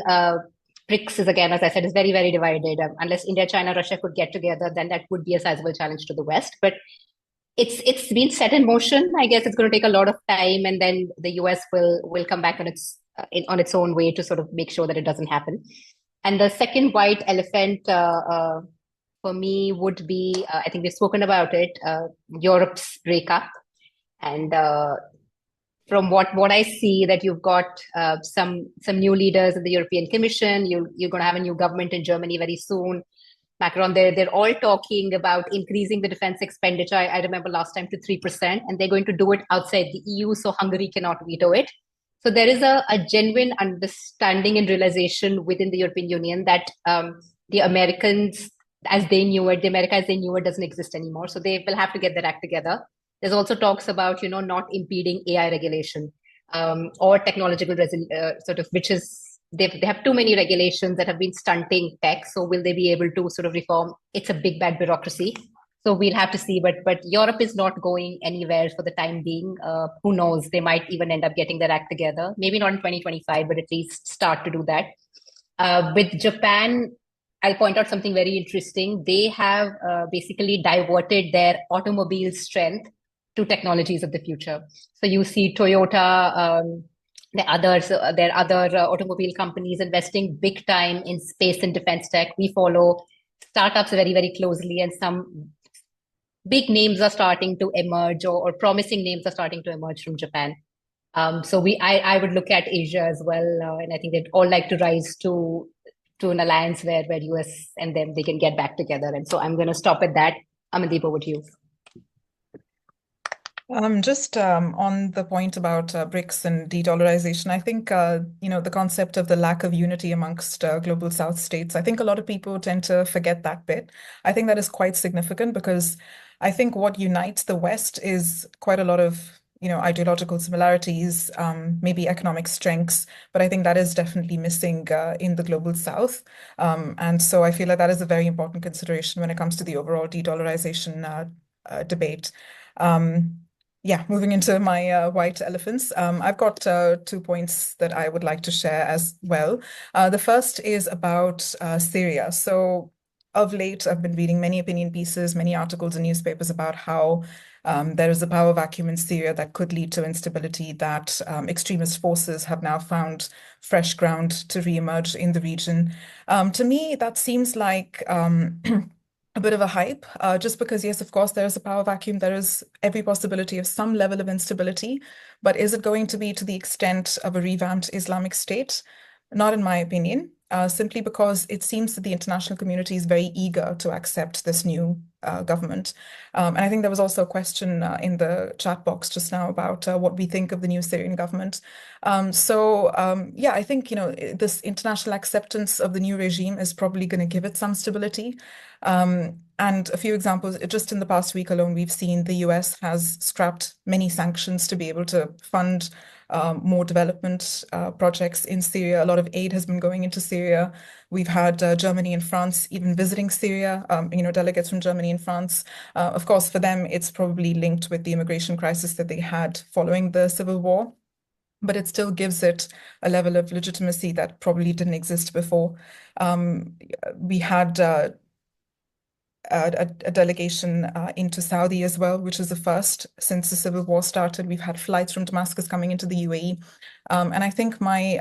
BRICS is, again, as I said, is very, very divided. Unless India, China, Russia could get together, then that would be a sizable challenge to the West. But it's been set in motion. I guess it's going to take a lot of time, and then the US will come back on on its own way to sort of make sure that it doesn't happen. And the second white elephant for me would be, I think we've spoken about it, Europe's breakup. And from what I see, that you've got some new leaders in the European Commission. You're going to have a new government in Germany very soon. Macron, they're all talking about increasing the defense expenditure. I remember last time to 3%, and they're going to do it outside the EU, so Hungary cannot veto it. So there is a genuine understanding and realization within the European Union that the Americans, as they knew it, the America as they knew it, doesn't exist anymore. So they will have to get their act together. There's also talks about, not impeding AI regulation or technological sort of, which is they have too many regulations that have been stunting tech. So will they be able to sort of reform? It's a big bad bureaucracy. So we'll have to see. But Europe is not going anywhere for the time being. Who knows? They might even end up getting their act together. Maybe not in 2025, but at least start to do that. With Japan, I'll point out something very interesting. They have basically diverted their automobile strength to technologies of the future. So you see Toyota, there are other automobile companies investing big time in space and defense tech. We follow startups very, very closely, and some big names are starting to emerge, or promising names are starting to emerge from Japan. So I would look at Asia as well, and I think they'd all like to rise to an alliance where US and them, they can get back together. And so I'm going to stop at that. Amandeep, over to you. Just on the point about BRICS and de-dollarization, I think the concept of the lack of unity amongst global South states, I think a lot of people tend to forget that bit. I think that is quite significant because I think what unites the West is quite a lot of ideological similarities, maybe economic strengths, but I think that is definitely missing in the global South. And so I feel like that is a very important consideration when it comes to the overall de-dollarization debate. Yeah, moving into my white elephants, I've got 2 points that I would like to share as well. The first is about Syria. So of late, I've been reading many opinion pieces, many articles in newspapers about how there is a power vacuum in Syria that could lead to instability, that extremist forces have now found fresh ground to reemerge in the region. To me, that seems like a bit of a hype, just because, yes, of course, there is a power vacuum. There is every possibility of some level of instability, but is it going to be to the extent of a revamped Islamic State? Not in my opinion, simply because it seems that the international community is very eager to accept this new government. And I think there was also a question in the chat box just now about what we think of the new Syrian government. Yeah, I think, this international acceptance of the new regime is probably going to give it some stability. And a few examples, just in the past week alone, we've seen the US has scrapped many sanctions to be able to fund more development projects in Syria. A lot of aid has been going into Syria. We've had Germany and France even visiting Syria, delegates from Germany and France. Of course, for them, it's probably linked with the immigration crisis that they had following the civil war, but it still gives it a level of legitimacy that probably didn't exist before. We had a delegation into Saudi as well, which is the first since the civil war started. We've had flights from Damascus coming into the UAE. And I think my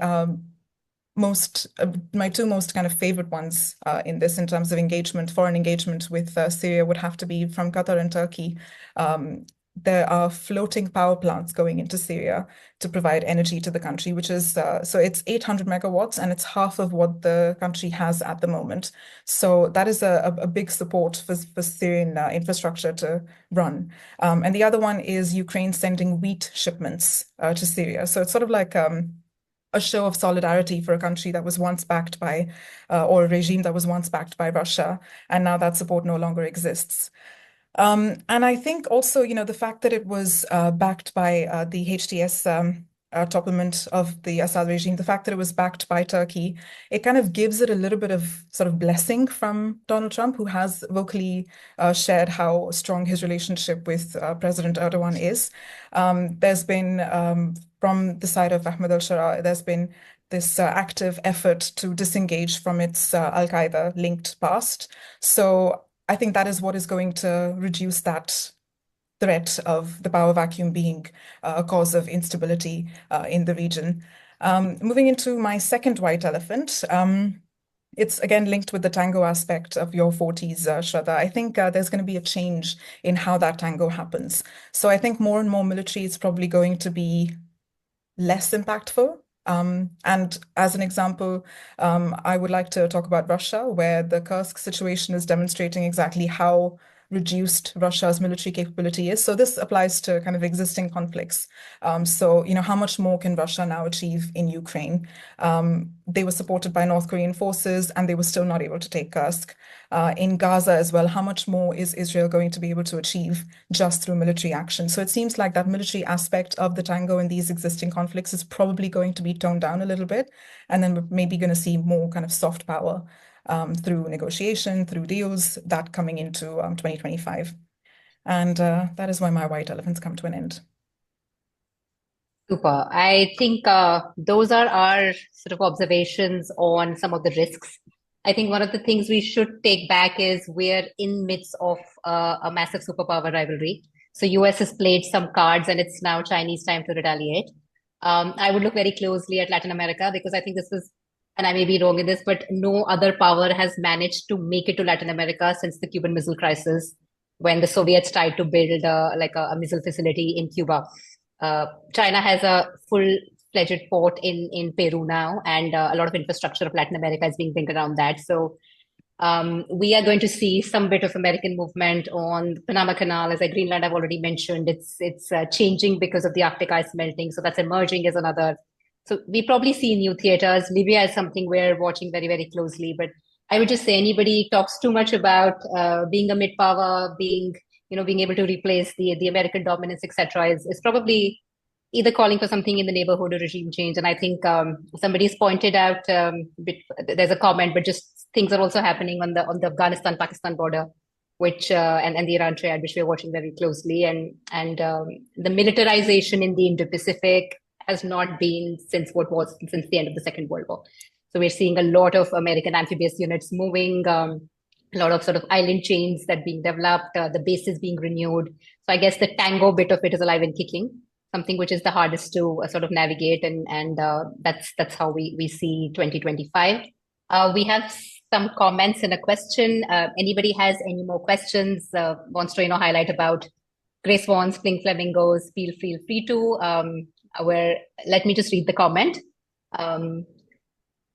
two most kind of favorite ones in this in terms of engagement, foreign engagement with Syria would have to be from Qatar and Turkey. There are floating power plants going into Syria to provide energy to the country, which is so it's 800 megawatts and it's half of what the country has at the moment. So that is a big support for Syrian infrastructure to run. And the other one is Ukraine sending wheat shipments to Syria. So it's sort of like a show of solidarity for a country that was once backed by, or a regime that was once backed by Russia, and now that support no longer exists. And I think also, the fact that it was backed by the HTS topplement of the Assad regime, the fact that it was backed by Turkey, it kind of gives it a little bit of sort of blessing from Donald Trump, who has vocally shared how strong his relationship with President Erdogan is. There's been, from the side of Ahmed al-Sharaa, there's been this active effort to disengage from its Al-Qaeda linked past. So I think that is what is going to reduce that threat of the power vacuum being a cause of instability in the region. Moving into my second white elephant, it's again linked with the tango aspect of your 40s, Shraddha. I think there's going to be a change in how that tango happens. So I think more and more military is probably going to be less impactful. And as an example, I would like to talk about Russia, where the Kursk situation is demonstrating exactly how reduced Russia's military capability is. So this applies to kind of existing conflicts. So, how much more can Russia now achieve in Ukraine? They were supported by North Korean forces and they were still not able to take Kursk. In Gaza as well, how much more is Israel going to be able to achieve just through military action? So it seems like that military aspect of the tango in these existing conflicts is probably going to be toned down a little bit. And then we're maybe going to see more kind of soft power through negotiation, through deals, that coming into 2025. And that is why my white elephants come to an end. Super. I think those are our sort of observations on some of the risks. I think one of the things we should take back is we're in midst of a massive superpower rivalry. So US has played some cards and it's now Chinese time to retaliate. I would look very closely at Latin America because I think this was, and I may be wrong in this, but no other power has managed to make it to Latin America since the Cuban Missile Crisis, when the Soviets tried to build like a missile facility in Cuba. China has a full-fledged port in Peru now, and a lot of infrastructure of Latin America is being built around that. So we are going to see some bit of American movement on the Panama Canal. As like Greenland, I've already mentioned, it's changing because of the Arctic ice melting. So that's emerging as another. So we probably see new theaters. Libya is something we're watching very, very closely. But I would just say anybody talks too much about being a mid power, being able to replace the American dominance, etc., is probably either calling for something in the neighborhood or regime change. And I think somebody's pointed out there's a comment, but just things are also happening on the Afghanistan-Pakistan border, which and the Iran triad, which we're watching very closely, and the militarization in the Indo-Pacific has not been since the end of the Second World War. So we're seeing a lot of American amphibious units moving. A lot of sort of island chains that being developed, the bases being renewed. So I guess the tango bit of it is alive and kicking, something which is the hardest to sort of navigate, and that's how we see 2025. We have some comments and a question. Anybody has any more questions? Wants to highlight about gray swans, pink flamingos? Feel free to. Let me just read the comment.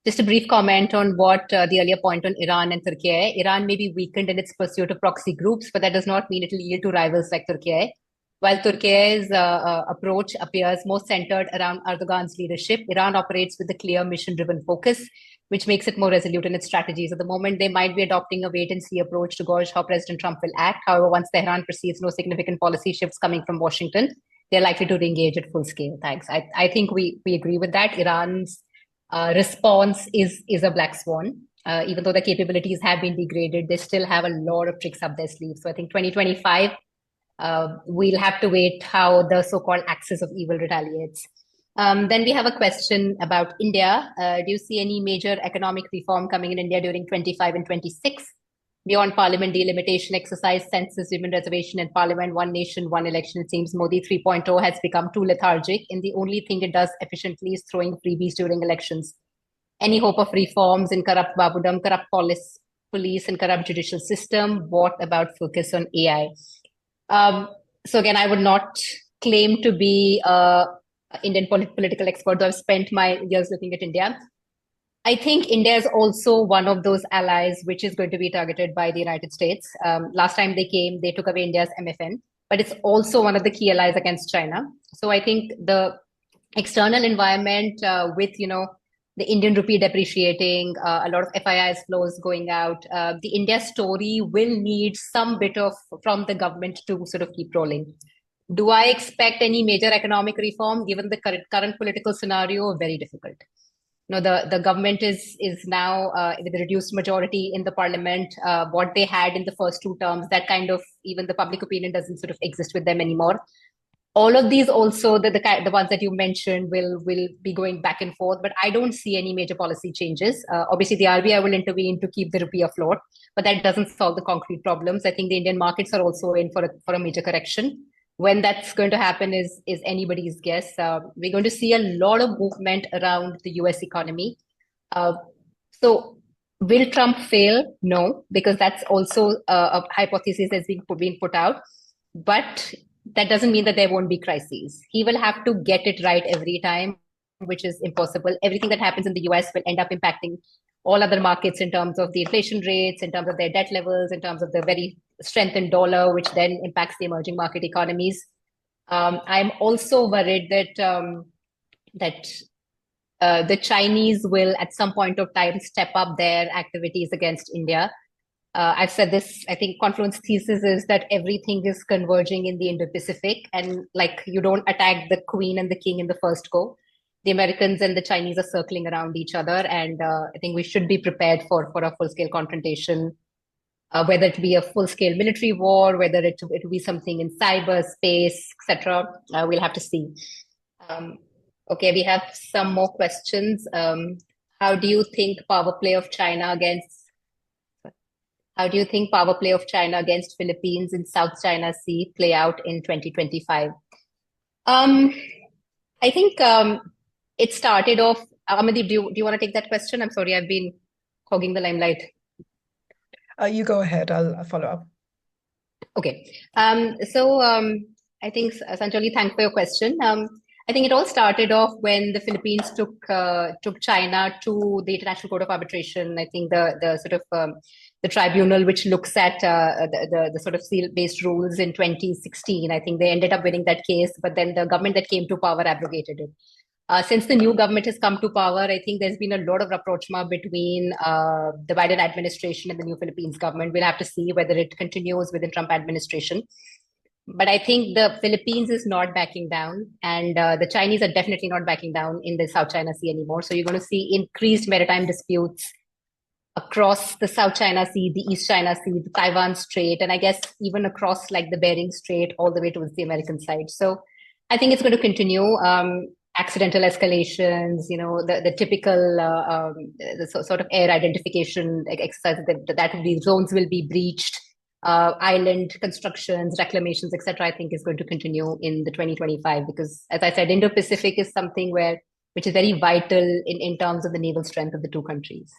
Just a brief comment on what the earlier point on Iran and Turkey. Iran may be weakened in its pursuit of proxy groups, but that does not mean it will yield to rivals like Turkey. While Turkey's approach appears more centered around Erdogan's leadership, Iran operates with a clear mission-driven focus, which makes it more resolute in its strategies. At the moment, they might be adopting a wait-and-see approach to gauge how President Trump will act. However, once Tehran perceives no significant policy shifts coming from Washington, they're likely to re-engage at full scale. Thanks. I think we agree with that. Iran's response is a black swan. Even though the capabilities have been degraded, they still have a lot of tricks up their sleeves. So I think 2025, we'll have to wait how the so-called axis of evil retaliates. Then we have a question about India. Do you see any major economic reform coming in India during 25 and 26? Beyond parliament delimitation exercise, census, women reservation in parliament, one nation, one election, it seems Modi 3.0 has become too lethargic, and the only thing it does efficiently is throwing freebies during elections. Any hope of reforms in corrupt Babudam, corrupt police and corrupt judicial system? What about focus on AI? So again, I would not claim to be an Indian political expert, though I've spent my years looking at India. I think India is also one of those allies which is going to be targeted by the United States. Last time they came, they took away India's MFN, but it's also one of the key allies against China. So I think the external environment with, the Indian rupee depreciating, a lot of FIIs flows going out, the India story will need some bit of from the government to sort of keep rolling. Do I expect any major economic reform given the current political scenario? Very difficult. The government is now with a reduced majority in the parliament. What they had in the first two terms, that kind of even the public opinion doesn't sort of exist with them anymore. All of these also, the ones that you mentioned will be going back and forth, but I don't see any major policy changes. Obviously, the RBI will intervene to keep the rupee afloat, but that doesn't solve the concrete problems. I think the Indian markets are also in for a major correction. When that's going to happen is anybody's guess. We're going to see a lot of movement around the US economy. Uh, so will Trump fail? No, because that's also a hypothesis that's being put out. But that doesn't mean that there won't be crises. He will have to get it right every time, which is impossible. Everything that happens in the US will end up impacting all other markets in terms of the inflation rates, in terms of their debt levels, in terms of the very strengthened dollar, which then impacts the emerging market economies. I'm also worried that the Chinese will, at some point of time, step up their activities against India. I've said this, I think Confluence thesis is that everything is converging in the Indo-Pacific, and like you don't attack the queen and the king in the first go. The Americans and the Chinese are circling around each other, and I think we should be prepared for a full-scale confrontation, whether it be a full-scale military war, whether it will be something in cyberspace, etc. We'll have to see. Okay, we have some more questions. How do you think power play of China against How do you think power play of China against Philippines in South China Sea play out in 2025? Um, I think it started off. Amandeep, do you want to take that question? I'm sorry, I've been hogging the limelight. You go ahead. I'll follow up. Okay. I think Sanjoli, thanks for your question. I think it all started off when the Philippines took China to the International Court of Arbitration. I think the sort of the tribunal which looks at the sort of seal-based rules in 2016. I think they ended up winning that case, but then the government that came to power abrogated it. Since the new government has come to power, I think there's been a lot of rapprochement between the Biden administration and the new Philippines government. We'll have to see whether it continues within Trump administration. But I think the Philippines is not backing down, and the Chinese are definitely not backing down in the South China Sea anymore. So you're going to see increased maritime disputes across the South China Sea, the East China Sea, the Taiwan Strait, and I guess even across like the Bering Strait all the way towards the American side. So I think it's going to continue. Accidental escalations, the typical the sort of air identification exercises that these zones will be breached, island constructions, reclamations, etc. I think is going to continue in the 2025 because, as I said, Indo-Pacific is something which is very vital in terms of the naval strength of the two countries.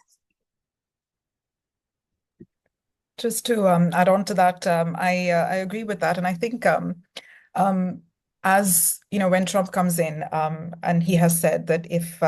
Just to add on to that, I agree with that, and I think as when Trump comes in, and he has said that if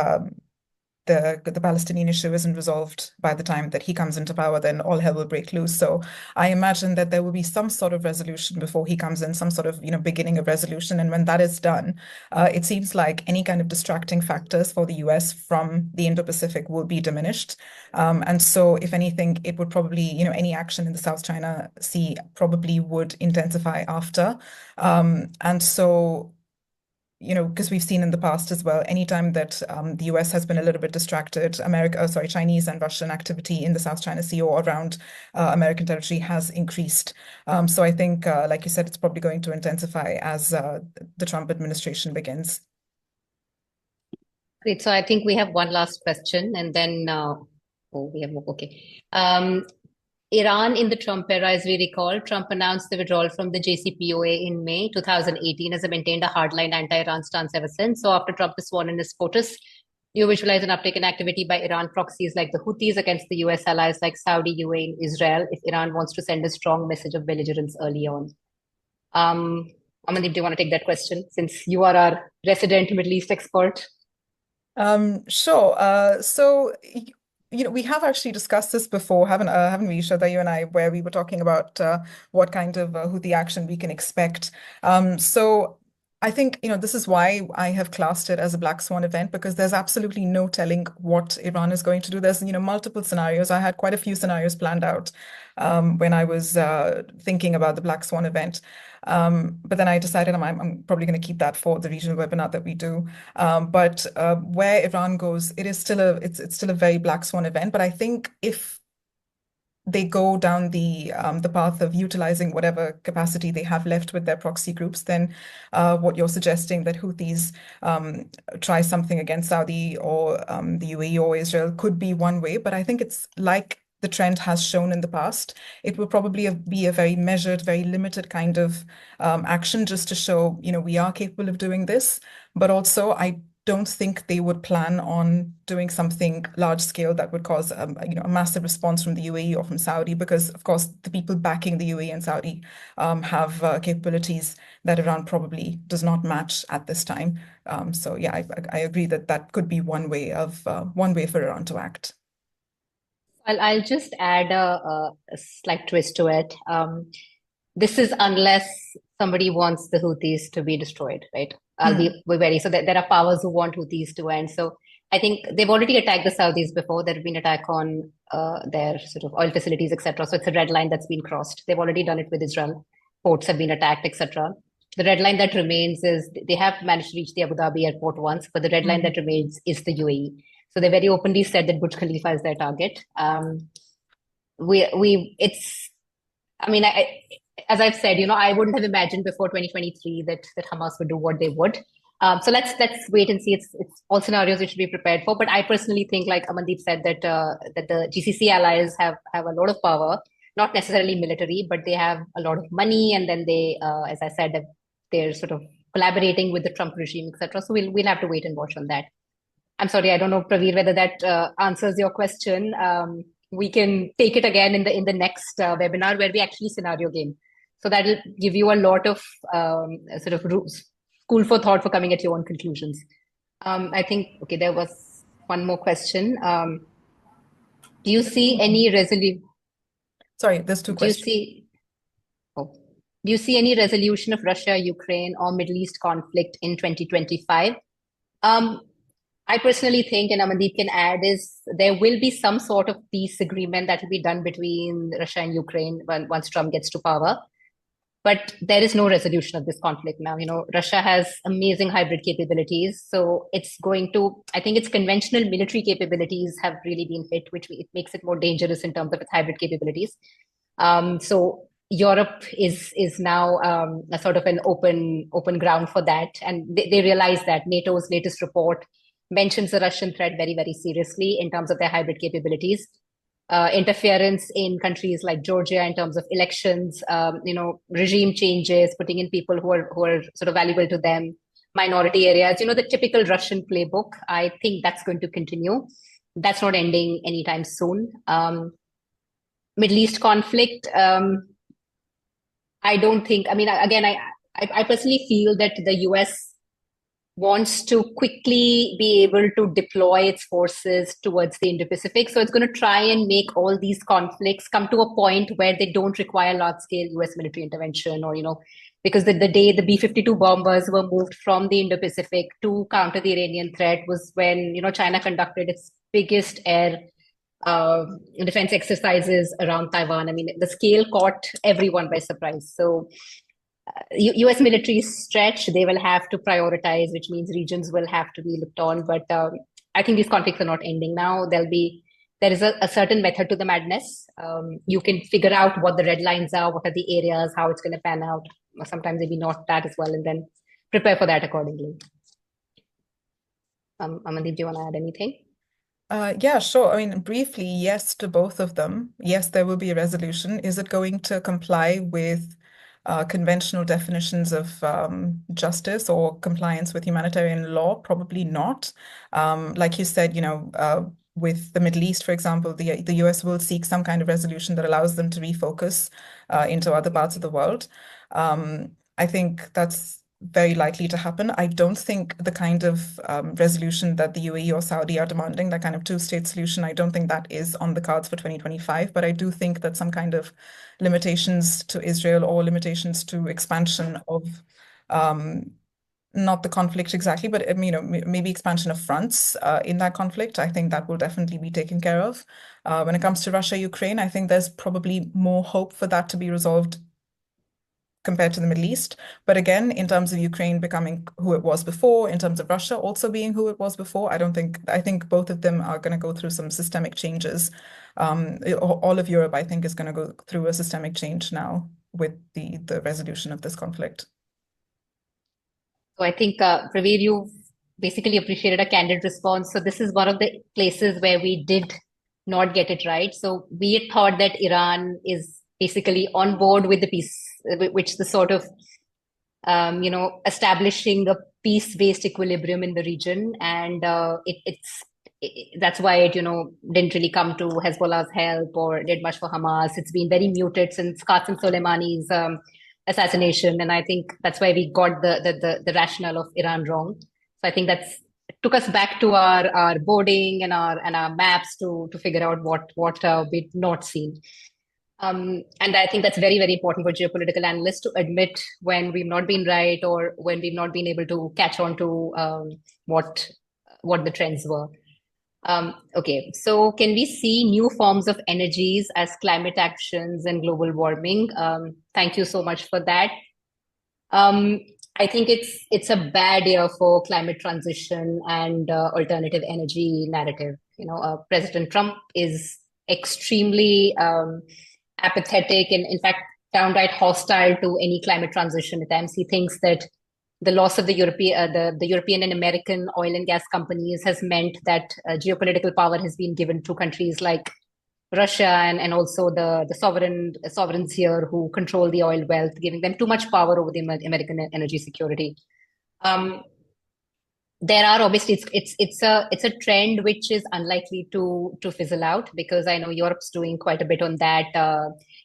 the Palestinian issue isn't resolved by the time that he comes into power, then all hell will break loose. So I imagine that there will be some sort of resolution before he comes in, some sort of beginning of resolution. And when that is done, it seems like any kind of distracting factors for the US from the Indo-Pacific will be diminished. And so if anything, it would probably, any action in the South China Sea probably would intensify after. And so because we've seen in the past as well, anytime that the US has been a little bit distracted, Chinese and Russian activity in the South China Sea or around American territory has increased. So I think, like you said, it's probably going to intensify as the Trump administration begins. Great. So I think we have one last question and then, we have more. Okay. Iran in the Trump era, as we recall, Trump announced the withdrawal from the JCPOA in May 2018 as he maintained a hardline anti-Iran stance ever since. So after Trump is sworn in as POTUS, you visualize an uptick in activity by Iran proxies like the Houthis against the US allies like Saudi, UAE, and Israel if Iran wants to send a strong message of belligerence early on. Amandeep, do you want to take that question since you are our resident Middle East expert? Sure. So we have actually discussed this before, haven't we, Shraddha, you and I, where we were talking about what kind of Houthi action we can expect. So I think, this is why I have classed it as a black swan event, because there's absolutely no telling what Iran is going to do. There's, multiple scenarios. I had quite a few scenarios planned out when I was thinking about the black swan event. But then I decided I'm probably going to keep that for the regional webinar that we do. But where Iran goes, it's still a very black swan event. But I think if they go down the path of utilizing whatever capacity they have left with their proxy groups, then what you're suggesting that Houthis try something against Saudi or the UAE or Israel could be one way. But I think it's like the trend has shown in the past. It will probably be a very measured, very limited kind of action just to show, we are capable of doing this. But also, I don't think they would plan on doing something large scale that would cause a massive response from the UAE or from Saudi, because of course the people backing the UAE and Saudi have capabilities that Iran probably does not match at this time. So yeah, I agree that that could be one way for Iran to act. I'll just add a slight twist to it. This is unless somebody wants the Houthis to be destroyed, right? I'll Hmm. be very, so that there are powers who want Houthis to end. So I think they've already attacked the Saudis before. There have been attack on their sort of oil facilities, etc. So it's a red line that's been crossed. They've already done it with Israel. Ports have been attacked, etc. The red line that remains is they have managed to reach the Abu Dhabi airport once, but the red line Hmm. that remains is the UAE. So they very openly said that Burj Khalifa is their target. It's, I mean, as I've said, I wouldn't have imagined before 2023 that Hamas would do what they would. So let's wait and see. It's all scenarios we should be prepared for. But I personally think, like Amandeep said, that the GCC allies have a lot of power, not necessarily military, but they have a lot of money, and then they, as I said, they're sort of collaborating with the Trump regime, etc. So we'll have to wait and watch on that. I'm sorry, I don't know, Praveer, whether that answers your question. We can take it again in the next webinar where we actually scenario game. So that'll give you a lot of sort of school for thought for coming at your own conclusions. I think, okay, there was one more question. Do you see any resolution? Sorry, there's two Do you questions. see? Oh, do you see any resolution of Russia, Ukraine, or Middle East conflict in 2025? Um, I personally think, and Amandeep can add, is there will be some sort of peace agreement that will be done between Russia and Ukraine once Trump gets to power. But there is no resolution of this conflict now. Russia has amazing hybrid capabilities. So it's going to, I think its conventional military capabilities have really been hit, which it makes it more dangerous in terms of its hybrid capabilities. So Europe is now a sort of an open ground for that, and they realize that NATO's latest report mentions the Russian threat very, very seriously in terms of their hybrid capabilities. Interference in countries like Georgia in terms of elections, regime changes, putting in people who are sort of valuable to them, minority areas, the typical Russian playbook. I think that's going to continue. That's not ending anytime soon. Middle East conflict. I don't think. I mean, again, I personally feel that the US wants to quickly be able to deploy its forces towards the Indo-Pacific. So it's going to try and make all these conflicts come to a point where they don't require large-scale US military intervention, or, because the day the B-52 bombers were moved from the Indo-Pacific to counter the Iranian threat was when, China conducted its biggest air defense exercises around Taiwan. I mean, the scale caught everyone by surprise. So US military stretch, they will have to prioritize, which means regions will have to be looked on. But I think these conflicts are not ending now. There is a certain method to the madness. You can figure out what the red lines are, what are the areas, how it's going to pan out. Sometimes maybe not that as well, and then prepare for that accordingly. Amandeep, do you want to add anything? Yeah, sure. I mean, briefly, yes to both of them. Yes, there will be a resolution. Is it going to comply with conventional definitions of justice or compliance with humanitarian law? Probably not. Like you said, with the Middle East, for example, the US will seek some kind of resolution that allows them to refocus into other parts of the world. I think that's very likely to happen. I don't think the kind of resolution that the UAE or Saudi are demanding, that kind of two-state solution, I don't think that is on the cards for 2025. But I do think that some kind of limitations to Israel or limitations to expansion of not the conflict exactly, but maybe expansion of fronts in that conflict. I think that will definitely be taken care of. When it comes to Russia, Ukraine, I think there's probably more hope for that to be resolved compared to the Middle East. But again, in terms of Ukraine becoming who it was before, in terms of Russia also being who it was before, I think both of them are going to go through some systemic changes. All of Europe, I think, is going to go through a systemic change now with the resolution of this conflict. So I think, Praveer, you basically appreciated a candid response. So this is one of the places where we did not get it right. So we had thought that Iran is basically on board with the peace, which the sort of establishing a peace-based equilibrium in the region, and that's why it didn't really come to Hezbollah's help or did much for Hamas. It's been very muted since Qasem Soleimani's assassination, and I think that's why we got the rationale of Iran wrong. So I think that's took us back to our boarding and our maps to figure out what we'd not seen. And I think that's very, very important for geopolitical analysts to admit when we've not been right or when we've not been able to catch on to what the trends were. Okay, so can we see new forms of energies as climate actions and global warming? Thank you so much for that. I think it's a bad year for climate transition and alternative energy narrative. President Trump is extremely apathetic and, in fact, downright hostile to any climate transition attempts. He thinks that the loss of the European and American oil and gas companies has meant that geopolitical power has been given to countries like Russia and also the sovereigns here who control the oil wealth, giving them too much power over the American energy security. There are obviously it's a trend which is unlikely to fizzle out, because I know Europe's doing quite a bit on that.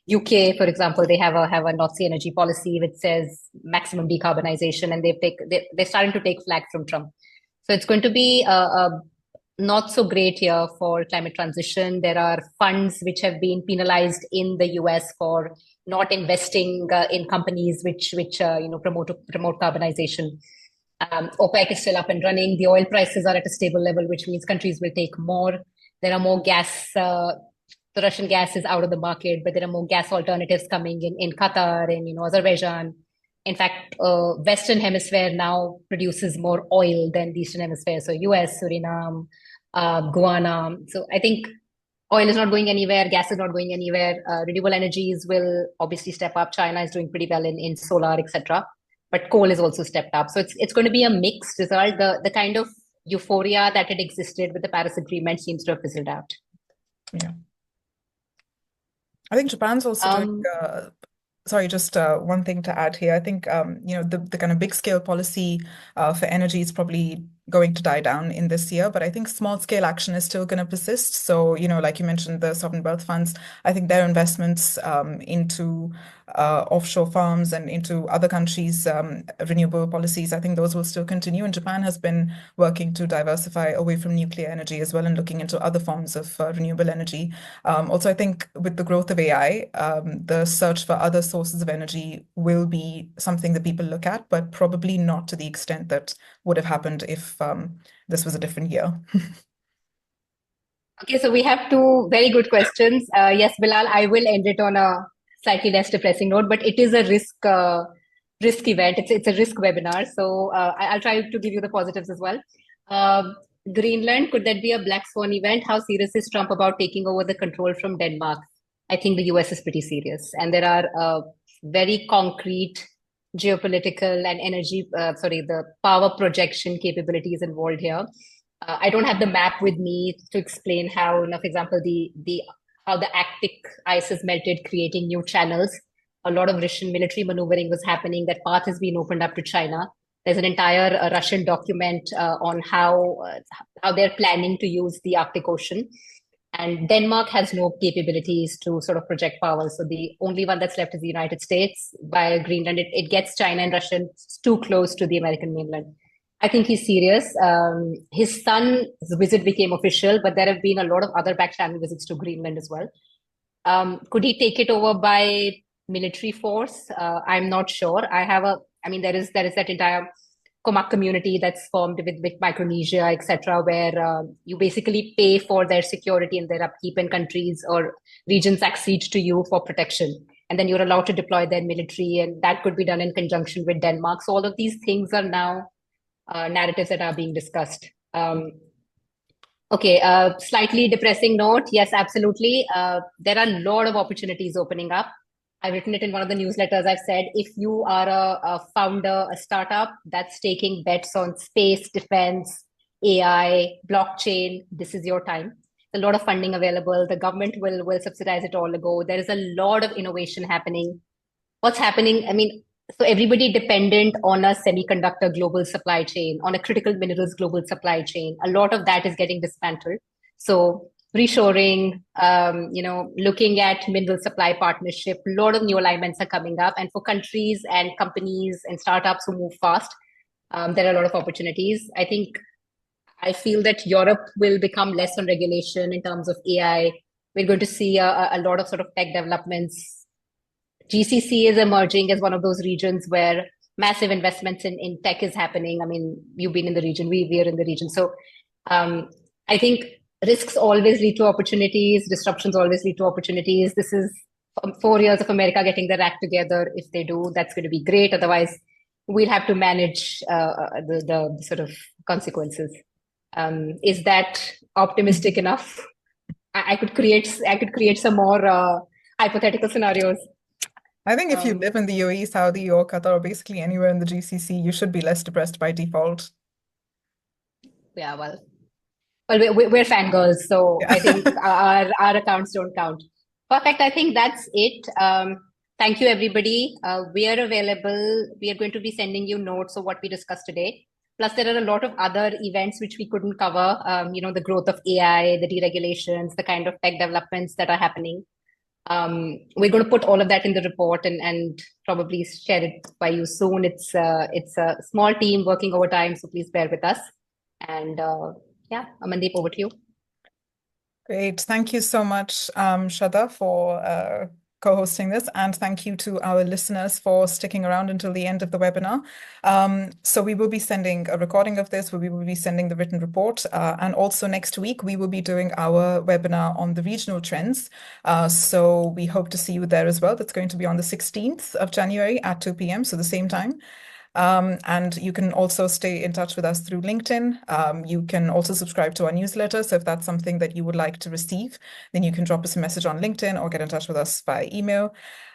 UK, for example, they have a North Sea energy policy which says maximum decarbonization, and they're starting to take flag from Trump. So it's going to be a not so great year for climate transition. There are funds which have been penalized in the US for not investing in companies which promote carbonization. OPEC is still up and running. The oil prices are at a stable level, which means countries will take more. There are more gas. The Russian gas is out of the market, but there are more gas alternatives coming in Qatar and Azerbaijan. In fact, Western Hemisphere now produces more oil than the Eastern Hemisphere. So US, Suriname, Guyana. So I think oil is not going anywhere. Gas is not going anywhere. Renewable energies will obviously step up. China is doing pretty well in solar, etc. But coal is also stepped up. So it's going to be a mixed result. The kind of euphoria that had existed with the Paris Agreement seems to have fizzled out. Yeah. I think Japan's also doing, sorry, just one thing to add here. I think, the kind of big scale policy for energy is probably going to die down in this year, but I think small scale action is still going to persist. So, like you mentioned, the sovereign wealth funds, I think their investments into offshore farms and into other countries' renewable policies, I think those will still continue. And Japan has been working to diversify away from nuclear energy as well and looking into other forms of renewable energy. Also, I think with the growth of AI, the search for other sources of energy will be something that people look at, but probably not to the extent that would have happened if this was a different year. Okay, so we have two very good questions. Yes, Bilal, I will end it on a slightly less depressing note, but it is a risk event. It's a risk webinar, so I'll try to give you the positives as well. Greenland, could that be a black swan event? How serious is Trump about taking over the control from Denmark? I think the US is pretty serious, and there are very concrete geopolitical and the power projection capabilities involved here. I don't have the map with me to explain how, for example, how the Arctic ice has melted, creating new channels. A lot of Russian military maneuvering was happening. That path has been opened up to China. There's an entire Russian document on how they're planning to use the Arctic Ocean. And Denmark has no capabilities to sort of project power. So the only one that's left is the United States. By Greenland, it gets China and Russia too close to the American mainland. I think he's serious. His son's visit became official, but there have been a lot of other back channel visits to Greenland as well. Could he take it over by military force? I'm not sure. There is that entire Comac community that's formed with Micronesia, etc., where you basically pay for their security and their upkeep, and countries or regions accede to you for protection. And then you're allowed to deploy their military, and that could be done in conjunction with Denmark. So all of these things are now narratives that are being discussed. Okay, slightly depressing note. Yes, absolutely. There are a lot of opportunities opening up. I've written it in one of the newsletters. I've said, if you are a founder, a startup that's taking bets on space, defense, AI, blockchain, this is your time. a lot of funding available. The government will subsidize it all ago. There is a lot of innovation happening. What's happening? I mean, so everybody dependent on a semiconductor global supply chain, on a critical minerals global supply chain. A lot of that is getting dismantled. So reshoring, looking at mineral supply partnership, a lot of new alignments are coming up. And for countries and companies and startups who move fast, there are a lot of opportunities. I feel that Europe will become less on regulation in terms of AI. We're going to see a lot of sort of tech developments. GCC is emerging as one of those regions where massive investments in tech is happening. I mean, you've been in the region, we are in the region. So I think risks always lead to opportunities, disruptions always lead to opportunities. This is 4 years of America getting their act together. If they do, that's going to be great. Otherwise, we'll have to manage the sort of consequences. Is that optimistic enough? I could create some more hypothetical scenarios. I think if you live in the UAE, Saudi, or Qatar, or basically anywhere in the GCC, you should be less depressed by default. Yeah, well, we're fangirls, so I think our accounts don't count. Perfect. I think that's it. Thank you, everybody. We are available. We are going to be sending you notes of what we discussed today. Plus, there are a lot of other events which we couldn't cover. The growth of AI, the deregulations, the kind of tech developments that are happening. We're going to put all of that in the report and probably share it by you soon. It's a small team working overtime, so please bear with us. And yeah, Amandeep, over to you. Great. Thank you so much, Shraddha, for co-hosting this, and thank you to our listeners for sticking around until the end of the webinar. So we will be sending a recording of this, we will be sending the written report, and also next week we will be doing our webinar on the regional trends. So we hope to see you there as well. That's going to be on the 16th of January at 2 p.m., so the same time. And you can also stay in touch with us through LinkedIn. You can also subscribe to our newsletter. So if that's something that you would like to receive, then you can drop us a message on LinkedIn or get in touch with us via email.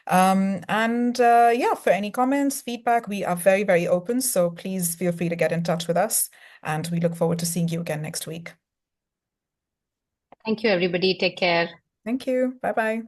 Yeah, for any comments, feedback, we are very, very open. So please feel free to get in touch with us. And we look forward to seeing you again next week. Thank you, everybody. Take care. Thank you. Bye-bye.